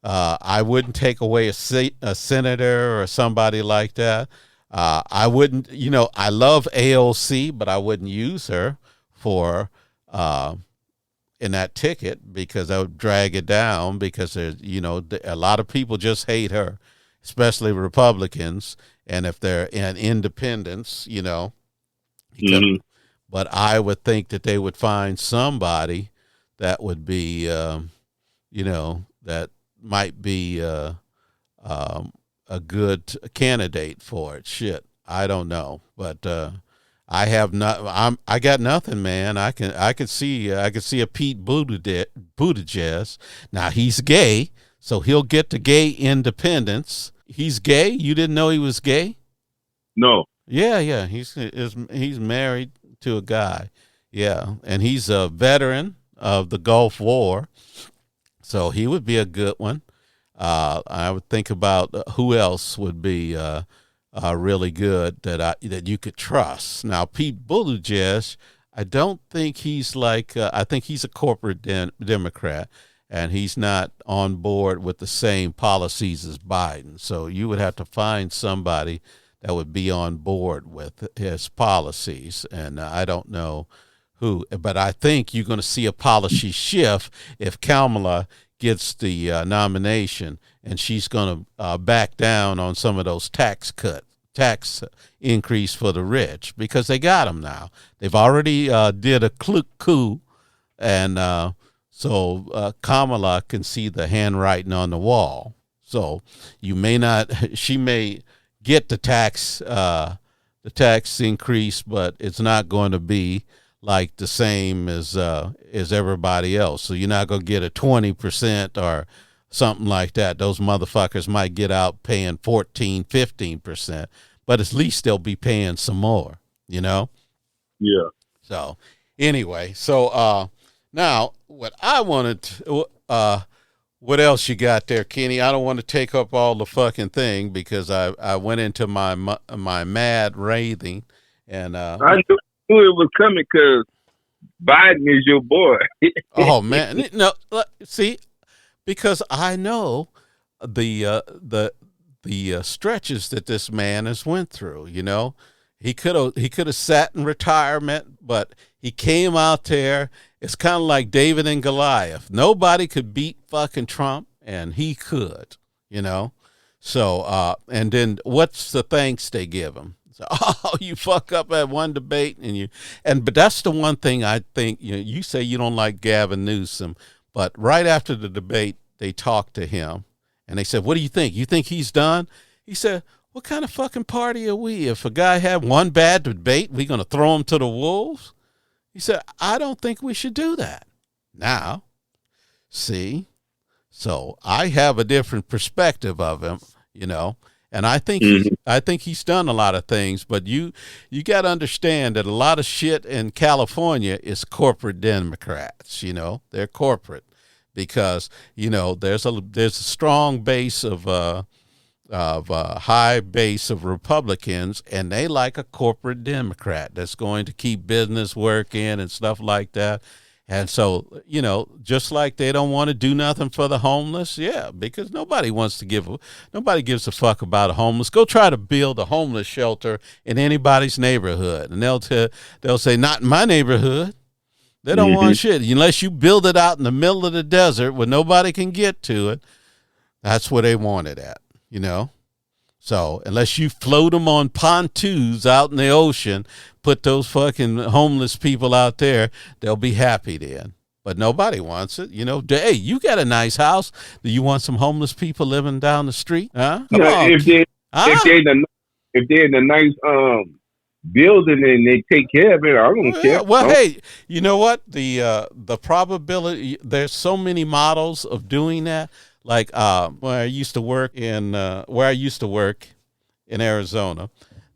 I wouldn't take away a senator or somebody like that. I wouldn't, I love AOC, but I wouldn't use her for in that ticket because I would drag it down because there's, a lot of people just hate her, especially Republicans. And if they're in independents, Mm-hmm. But I would think that they would find somebody that would be, that might be a good candidate for it. Shit, I don't know, but I have not. I got nothing, man. I could see a Pete Buttigieg. Now he's gay, so he'll get the gay independence. He's gay. You didn't know he was gay? No. Yeah. He's married to a guy. Yeah, and he's a veteran of the Gulf War, so he would be a good one. I would think about who else would be really good that you could trust. Now, Pete Buttigieg, I don't think he's like. I think he's a corporate Democrat, and he's not on board with the same policies as Biden. So you would have to find somebody that would be on board with his policies, and I don't know who, but I think you're going to see a policy shift if Kamala gets the nomination, and she's going to back down on some of those tax increase for the rich, because they got them now. They've already did a coup, and so Kamala can see the handwriting on the wall. So you may not, she may get the tax increase, but it's not going to be like the same as everybody else. So you're not going to get a 20% or something like that. Those motherfuckers might get out paying 14, 15%, but at least they'll be paying some more, you know? Yeah. So anyway, now what I wanted to, what else you got there, Kenny? I don't want to take up all the fucking thing because I went into my mad raving, and I knew it was coming because Biden is your boy. Oh man, no, see, because I know the stretches that this man has went through. You know, he could have sat in retirement, but he came out there. It's kind of like David and Goliath. Nobody could beat fucking Trump, and he could. You know, so and then what's the thanks they give him? So, oh, you fuck up at one debate, but that's the one thing I think, you say you don't like Gavin Newsom, but right after the debate, they talked to him and they said, what do you think? You think he's done? He said, what kind of fucking party are we? If a guy had one bad debate, we going to throw him to the wolves? He said, I don't think we should do that. Now, see, so I have a different perspective of him, and I think he's done a lot of things, but you got to understand that a lot of shit in California is corporate Democrats. They're corporate because there's a strong base of high base of Republicans, and they like a corporate Democrat that's going to keep business working and stuff like that. And so, just like they don't want to do nothing for the homeless, because nobody gives a fuck about a homeless. Go try to build a homeless shelter in anybody's neighborhood, and they'll say, not in my neighborhood. They don't want shit unless you build it out in the middle of the desert where nobody can get to it. That's where they want it at, So unless you float them on pontoons out in the ocean, put those fucking homeless people out there, they'll be happy then. But nobody wants it. Hey, you got a nice house. Do you want some homeless people living down the street? Huh? Come on. If they're in a nice building and they take care of it, I don't care. Well, hey, you know what? The probability, there's so many models of doing that. Like where I used to work in Arizona,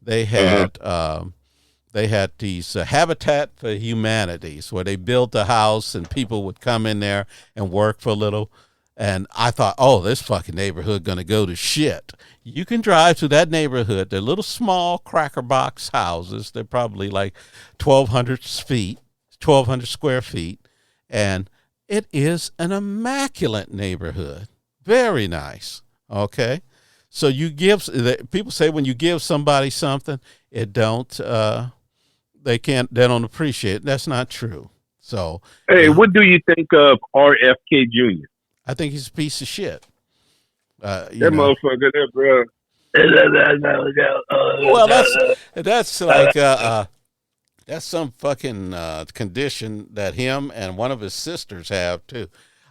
they had these Habitat for Humanities where they built a house and people would come in there and work for a little. And I thought, oh, this fucking neighborhood gonna go to shit. You can drive to that neighborhood. They're little small cracker box houses. They're probably like 1,200 square feet, and it is an immaculate neighborhood. Very nice. Okay. So people say when you give somebody something, they don't appreciate it. That's not true. So, hey, what do you think of RFK Jr.? I think he's a piece of shit. Motherfucker, that bro. Well, that's like, that's some fucking condition that him and one of his sisters have too.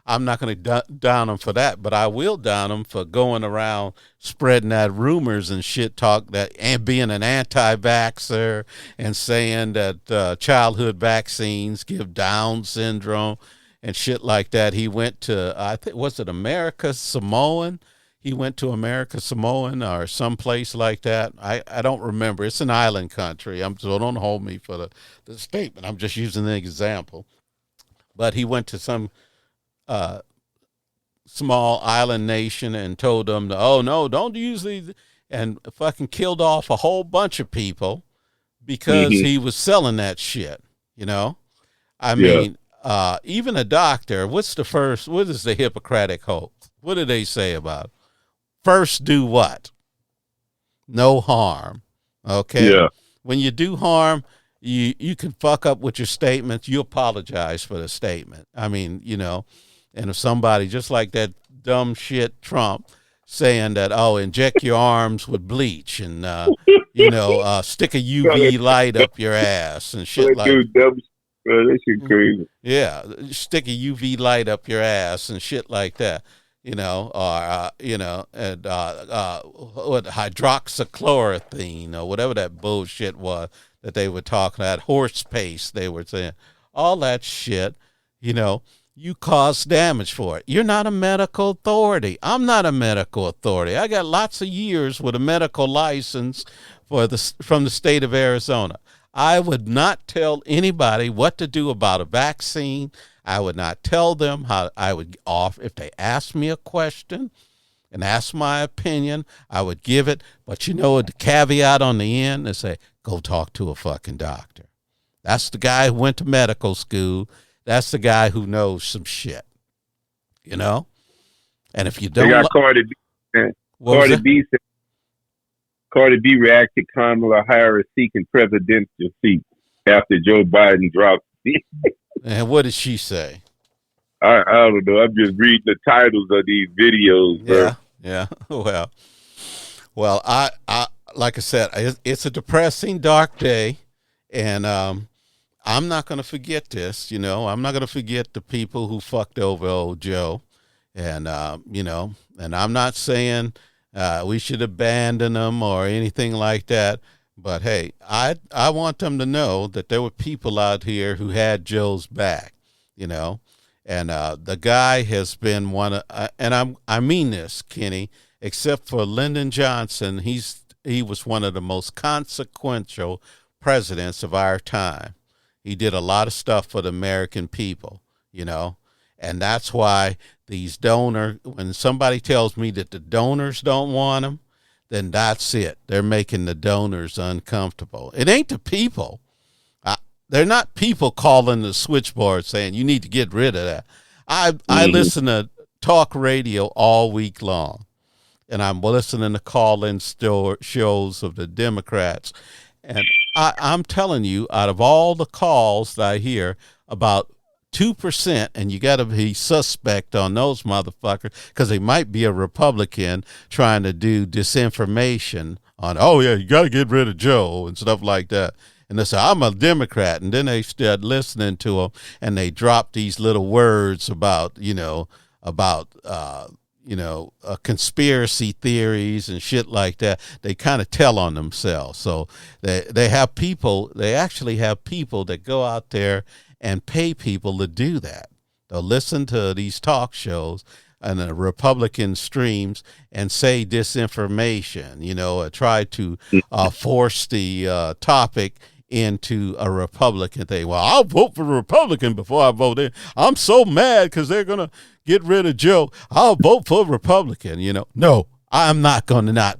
I'm not going to down him for that, but I will down him for going around spreading that rumors and shit talk that and being an anti-vaxxer and saying that childhood vaccines give Down syndrome and shit like that. He went to, I think, was it America Samoan? He went to America Samoan or someplace like that. I don't remember. It's an island country. So don't hold me for the statement. I'm just using an example. But he went to some small island nation and told them, oh, no, don't use these, and fucking killed off a whole bunch of people because he was selling that shit, you know? I mean, even a doctor, what is the Hippocratic Oath? What do they say about it? First, do what? No harm. Okay? Yeah. When you do harm, you can fuck up with your statements. You apologize for the statement. I mean, you know, and if somebody, just like that dumb shit Trump saying that, oh, inject your arms with bleach and, you know, stick a UV light up your ass and shit like that. That shit crazy. Yeah, stick a UV light up your ass and shit like that. You know, or, you know, and what, hydroxychloroquine or whatever that bullshit was that they were talking about, horse paste, they were saying, all that shit, you know, you cause damage for it. You're not a medical authority. I'm not a medical authority. I got lots of years with a medical license from the state of Arizona. I would not tell anybody what to do about a vaccine. I would not tell them how I would offer. If they asked me a question and asked my opinion, I would give it. But you know, the caveat on the end, they say, go talk to a fucking doctor. That's the guy who went to medical school. That's the guy who knows some shit, you know? And if you don't... They got Cardi B. Cardi B reacted Kamala Harris seeking presidential seat after Joe Biden dropped. And what did she say? I don't know. I'm just reading the titles of these videos. Bro. Yeah. Well, I like I said, it's a depressing, dark day, and I'm not going to forget this. You know, I'm not going to forget the people who fucked over old Joe, and you know, and I'm not saying we should abandon them or anything like that. But hey, I want them to know that there were people out here who had Joe's back, you know, and the guy has been one of, and I mean this, Kenny, except for Lyndon Johnson, he was one of the most consequential presidents of our time. He did a lot of stuff for the American people, you know, and that's why these when somebody tells me that the donors don't want him, then that's it. They're making the donors uncomfortable. It ain't the people. They're not people calling the switchboard saying, you need to get rid of that. I listen to talk radio all week long, and I'm listening to call-in shows of the Democrats. And I'm telling you, out of all the calls that I hear, about 2%, and you got to be suspect on those motherfuckers because they might be a Republican trying to do disinformation on, oh, yeah, you got to get rid of Joe and stuff like that. And they say, I'm a Democrat. And then they start listening to them, and they drop these little words about, conspiracy theories and shit like that. They kind of tell on themselves. So they actually have people that go out there and pay people to do that. They'll listen to these talk shows and the Republican streams and say disinformation, you know, or try to force the topic into a Republican thing. Well, I'll vote for a Republican before I vote in. I'm so mad because they're going to get rid of Joe. I'll vote for a Republican, you know. No, I'm never going to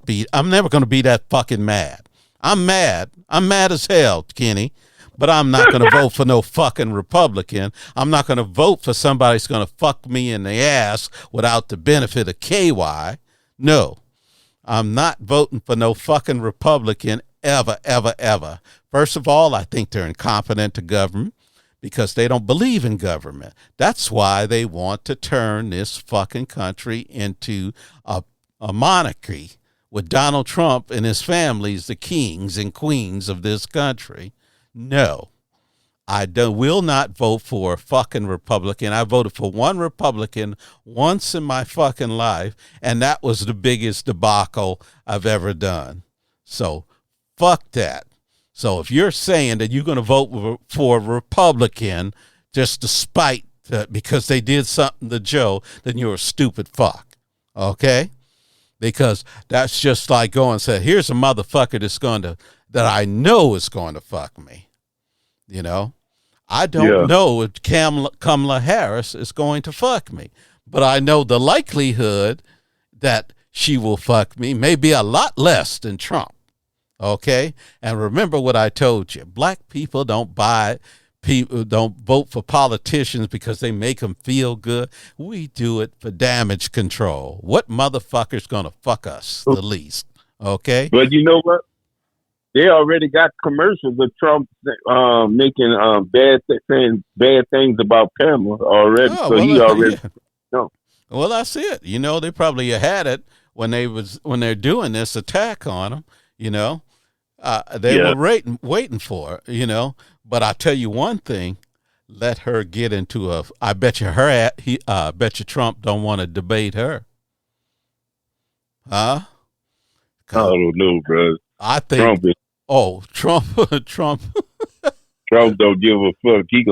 be that fucking mad. I'm mad. I'm mad as hell, Kenny. But I'm not going to vote for no fucking Republican. I'm not going to vote for somebody who's going to fuck me in the ass without the benefit of KY. No, I'm not voting for no fucking Republican ever, ever, ever. First of all, I think they're incompetent to government because they don't believe in government. That's why they want to turn this fucking country into a monarchy with Donald Trump and his family as the kings and queens of this country. No, will not vote for a fucking Republican. I voted for one Republican once in my fucking life, and that was the biggest debacle I've ever done. So fuck that. So if you're saying that you're going to vote for a Republican just to spite because they did something to Joe, then you're a stupid fuck. Okay? Because that's just like going and say, here's a motherfucker that I know is going to fuck me. You know? I don't know if Kamala Harris is going to fuck me, but I know the likelihood that she will fuck me may be a lot less than Trump. Okay? And remember what I told you. Black people don't vote for politicians because they make them feel good. We do it for damage control. What motherfucker's going to fuck us the least? Okay? But you know what? They already got commercials of Trump making saying bad things about Pamela already. He already know. Well, that's it. You know, they probably had it when they're doing this attack on him. You know, they were waiting for it. You know, but I tell you one thing: let her get into I bet you Trump don't want to debate her. Huh? I don't know, bro. I think. Trump. Trump don't give a fuck. He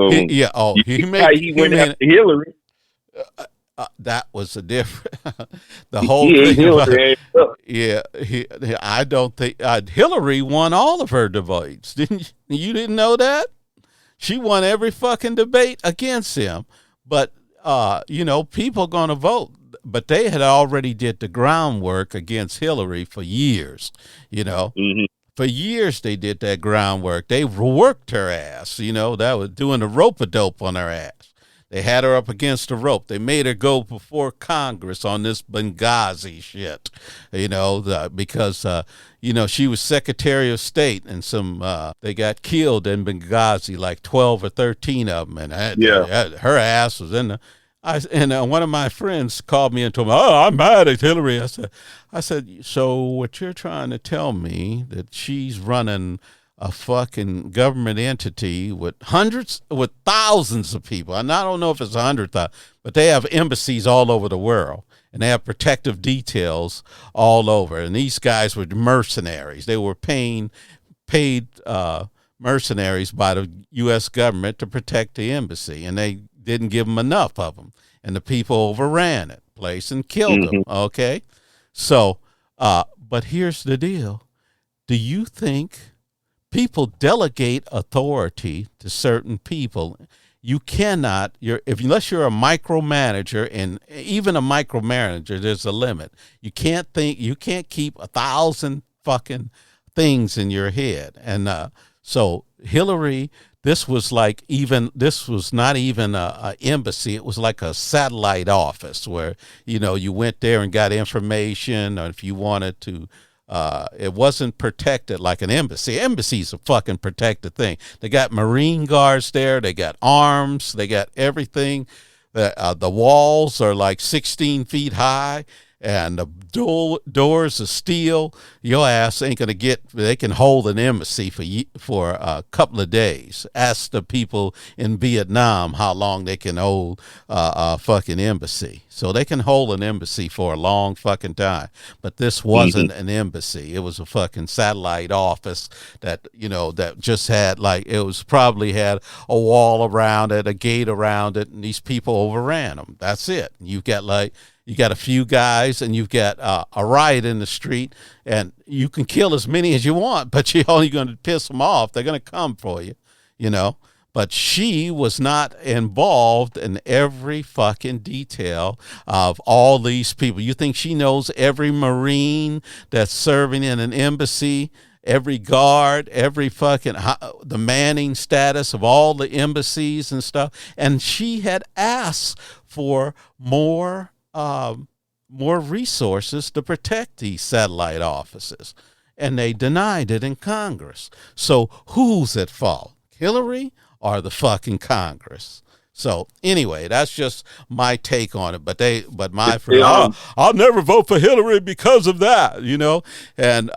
went after Hillary. That was a different. The whole thing. Hillary I don't think Hillary won all of her debates. You didn't know that? She won every fucking debate against him. But you know, people gonna vote. But they had already did the groundwork against Hillary for years. You know. Mm-hmm. For years, they did that groundwork. They worked her ass, you know. That was doing the rope-a-dope on her ass. They had her up against the rope. They made her go before Congress on this Benghazi shit, you know, because, you know, she was Secretary of State, and they got killed in Benghazi, like 12 or 13 of them, and her ass was in the... one of my friends called me and told me, I'm mad at Hillary. I said, so what you're trying to tell me that she's running a fucking government entity with thousands of people. And I don't know if it's 100,000, but they have embassies all over the world, and they have protective details all over. And these guys were mercenaries. They were paid mercenaries by the U.S. government to protect the embassy, and they didn't give them enough of them, and the people overran it place and killed them. Okay, so but here's the deal: do you think people delegate authority to certain people? You cannot. Unless you're a micromanager, and even a micromanager, there's a limit. You can't keep 1,000 fucking things in your head, and so Hillary. This was not even a embassy. It was like a satellite office where, you know, you went there and got information, or if you wanted to, it wasn't protected like an embassy. Embassy's a fucking protected thing. They got Marine guards there. They got arms. They got everything. The walls are like 16 feet high. And the doors of steel. Your ass ain't gonna they can hold an embassy for a couple of days. Ask the people in Vietnam how long they can hold a fucking embassy. So they can hold an embassy for a long fucking time. But this wasn't an embassy. It was a fucking satellite office that, you know, that just had probably had a wall around it, a gate around it, and these people overran them. That's it. You got a few guys, and you've got a riot in the street, and you can kill as many as you want, but you're only going to piss them off. They're going to come for you, you know. But she was not involved in every fucking detail of all these people. You think she knows every Marine that's serving in an embassy, every guard, every fucking the manning status of all the embassies and stuff? And she had asked for more resources to protect these satellite offices, and they denied it in Congress. So who's at fault, Hillary or the fucking Congress? So anyway, that's just my take on it. But my friend, I'll never vote for Hillary because of that, you know. And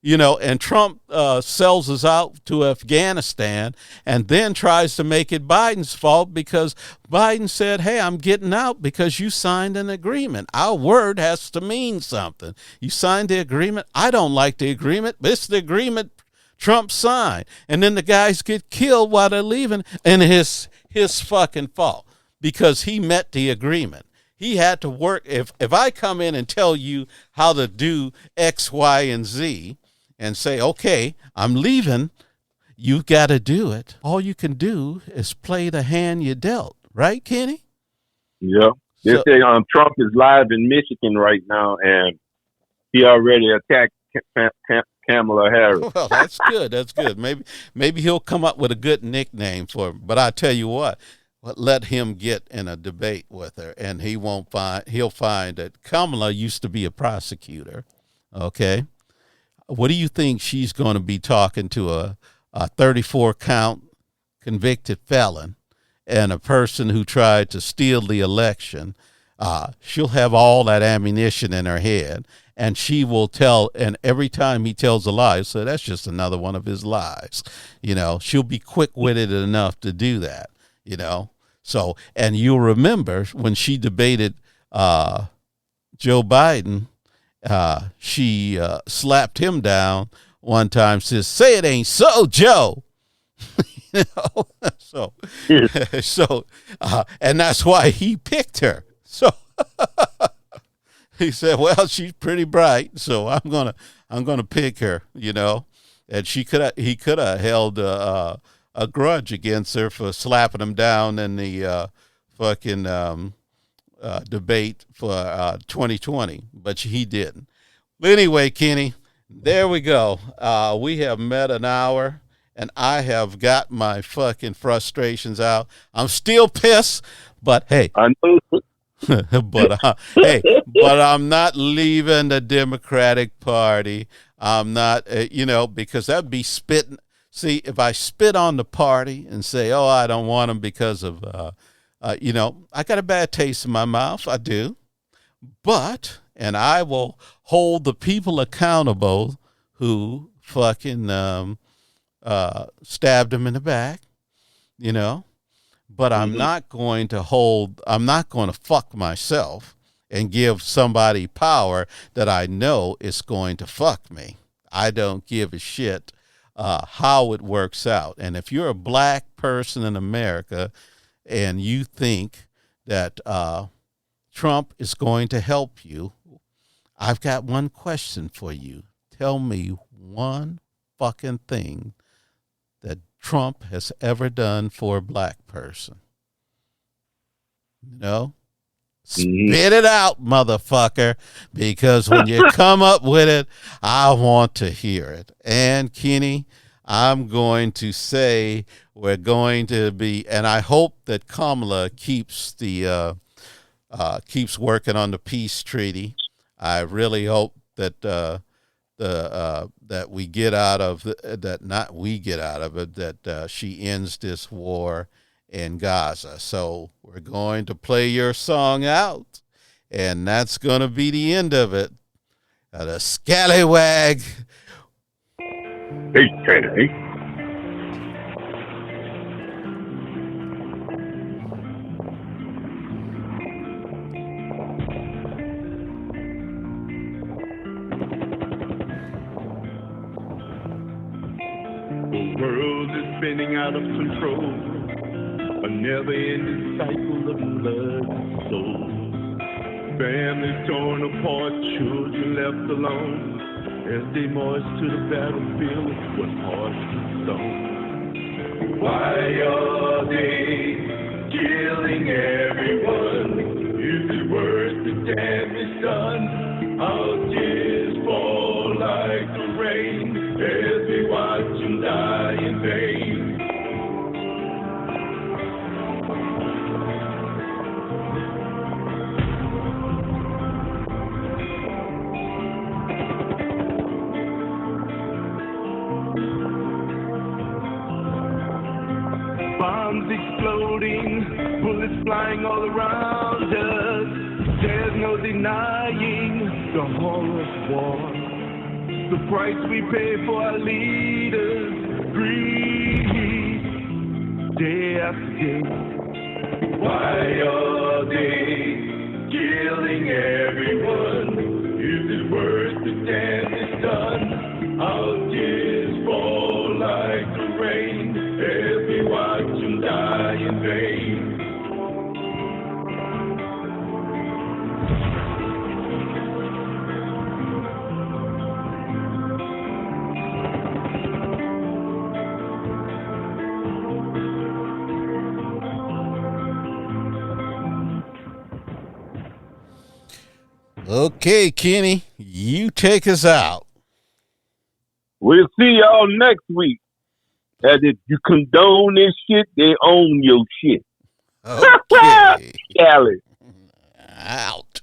And Trump sells us out to Afghanistan and then tries to make it Biden's fault because Biden said, hey, I'm getting out because you signed an agreement. Our word has to mean something. You signed the agreement. I don't like the agreement, but it's the agreement Trump signed. And then the guys get killed while they're leaving, and his fucking fault because he met the agreement. He had to work. If I come in and tell you how to do X, Y, and Z, and say, okay, I'm leaving, you got to do it. All you can do is play the hand you dealt. Right, Kenny? Yeah. They say Trump is live in Michigan right now, and he already attacked Kamala Harris. Well, that's good. That's good. Maybe he'll come up with a good nickname for him. But I tell you what, let him get in a debate with her, and he'll find that Kamala used to be a prosecutor, okay? What do you think she's going to be talking to a 34-count convicted felon and a person who tried to steal the election? She'll have all that ammunition in her head, and she will tell, and every time he tells a lie, so that's just another one of his lies. She'll be quick-witted enough to do that, So, and you'll remember when she debated Joe Biden, she slapped him down one time, says, say it ain't so, Joe. And that's why he picked her. So he said, well, she's pretty bright, so I'm gonna pick her, and he could have held a grudge against her for slapping him down in the fucking debate for 2020, but he didn't. But anyway, Kenny, there we go. We have met an hour, and I have got my fucking frustrations out. I'm still pissed, but hey, I know. but I'm not leaving the Democratic Party. I'm not, because that'd be spitting. See, if I spit on the party and say, oh, I don't want them because of, I got a bad taste in my mouth. I do. And I will hold the people accountable who fucking stabbed him in the back, But I'm not going to fuck myself and give somebody power that I know is going to fuck me. I don't give a shit how it works out. And if you're a black person in America and you think that Trump is going to help you, I've got one question for you. Tell me one fucking thing that Trump has ever done for a black person. Spit it out, motherfucker, because when you come up with it, I want to hear it. And Kenny, I'm going to say we're going to be, and I hope that Kamala keeps working on the peace treaty. I really hope that that we get out of that she ends this war in Gaza. So we're going to play your song out, and that's going to be the end of it. The Scalwag. Hey. The world is spinning out of control, a never-ending cycle of blood and soul. Families torn apart, children left alone, as they march to the battlefield with hearts of stone. Why are they killing everyone? Is it worth the damage done? Our tears fall like the rain as we watch them die in vain. Bombs exploding, bullets flying all around us. There's no denying the horror of war. the price we pay for our leaders. Greed, day after day. Why are they killing everyone? Is it worth the damage done? Our tears fall like the rain as we watch them die in vain. Okay, Kenny, you take us out. We'll see y'all next week. And if you condone this shit, they own your shit. Okay. Cali. Out.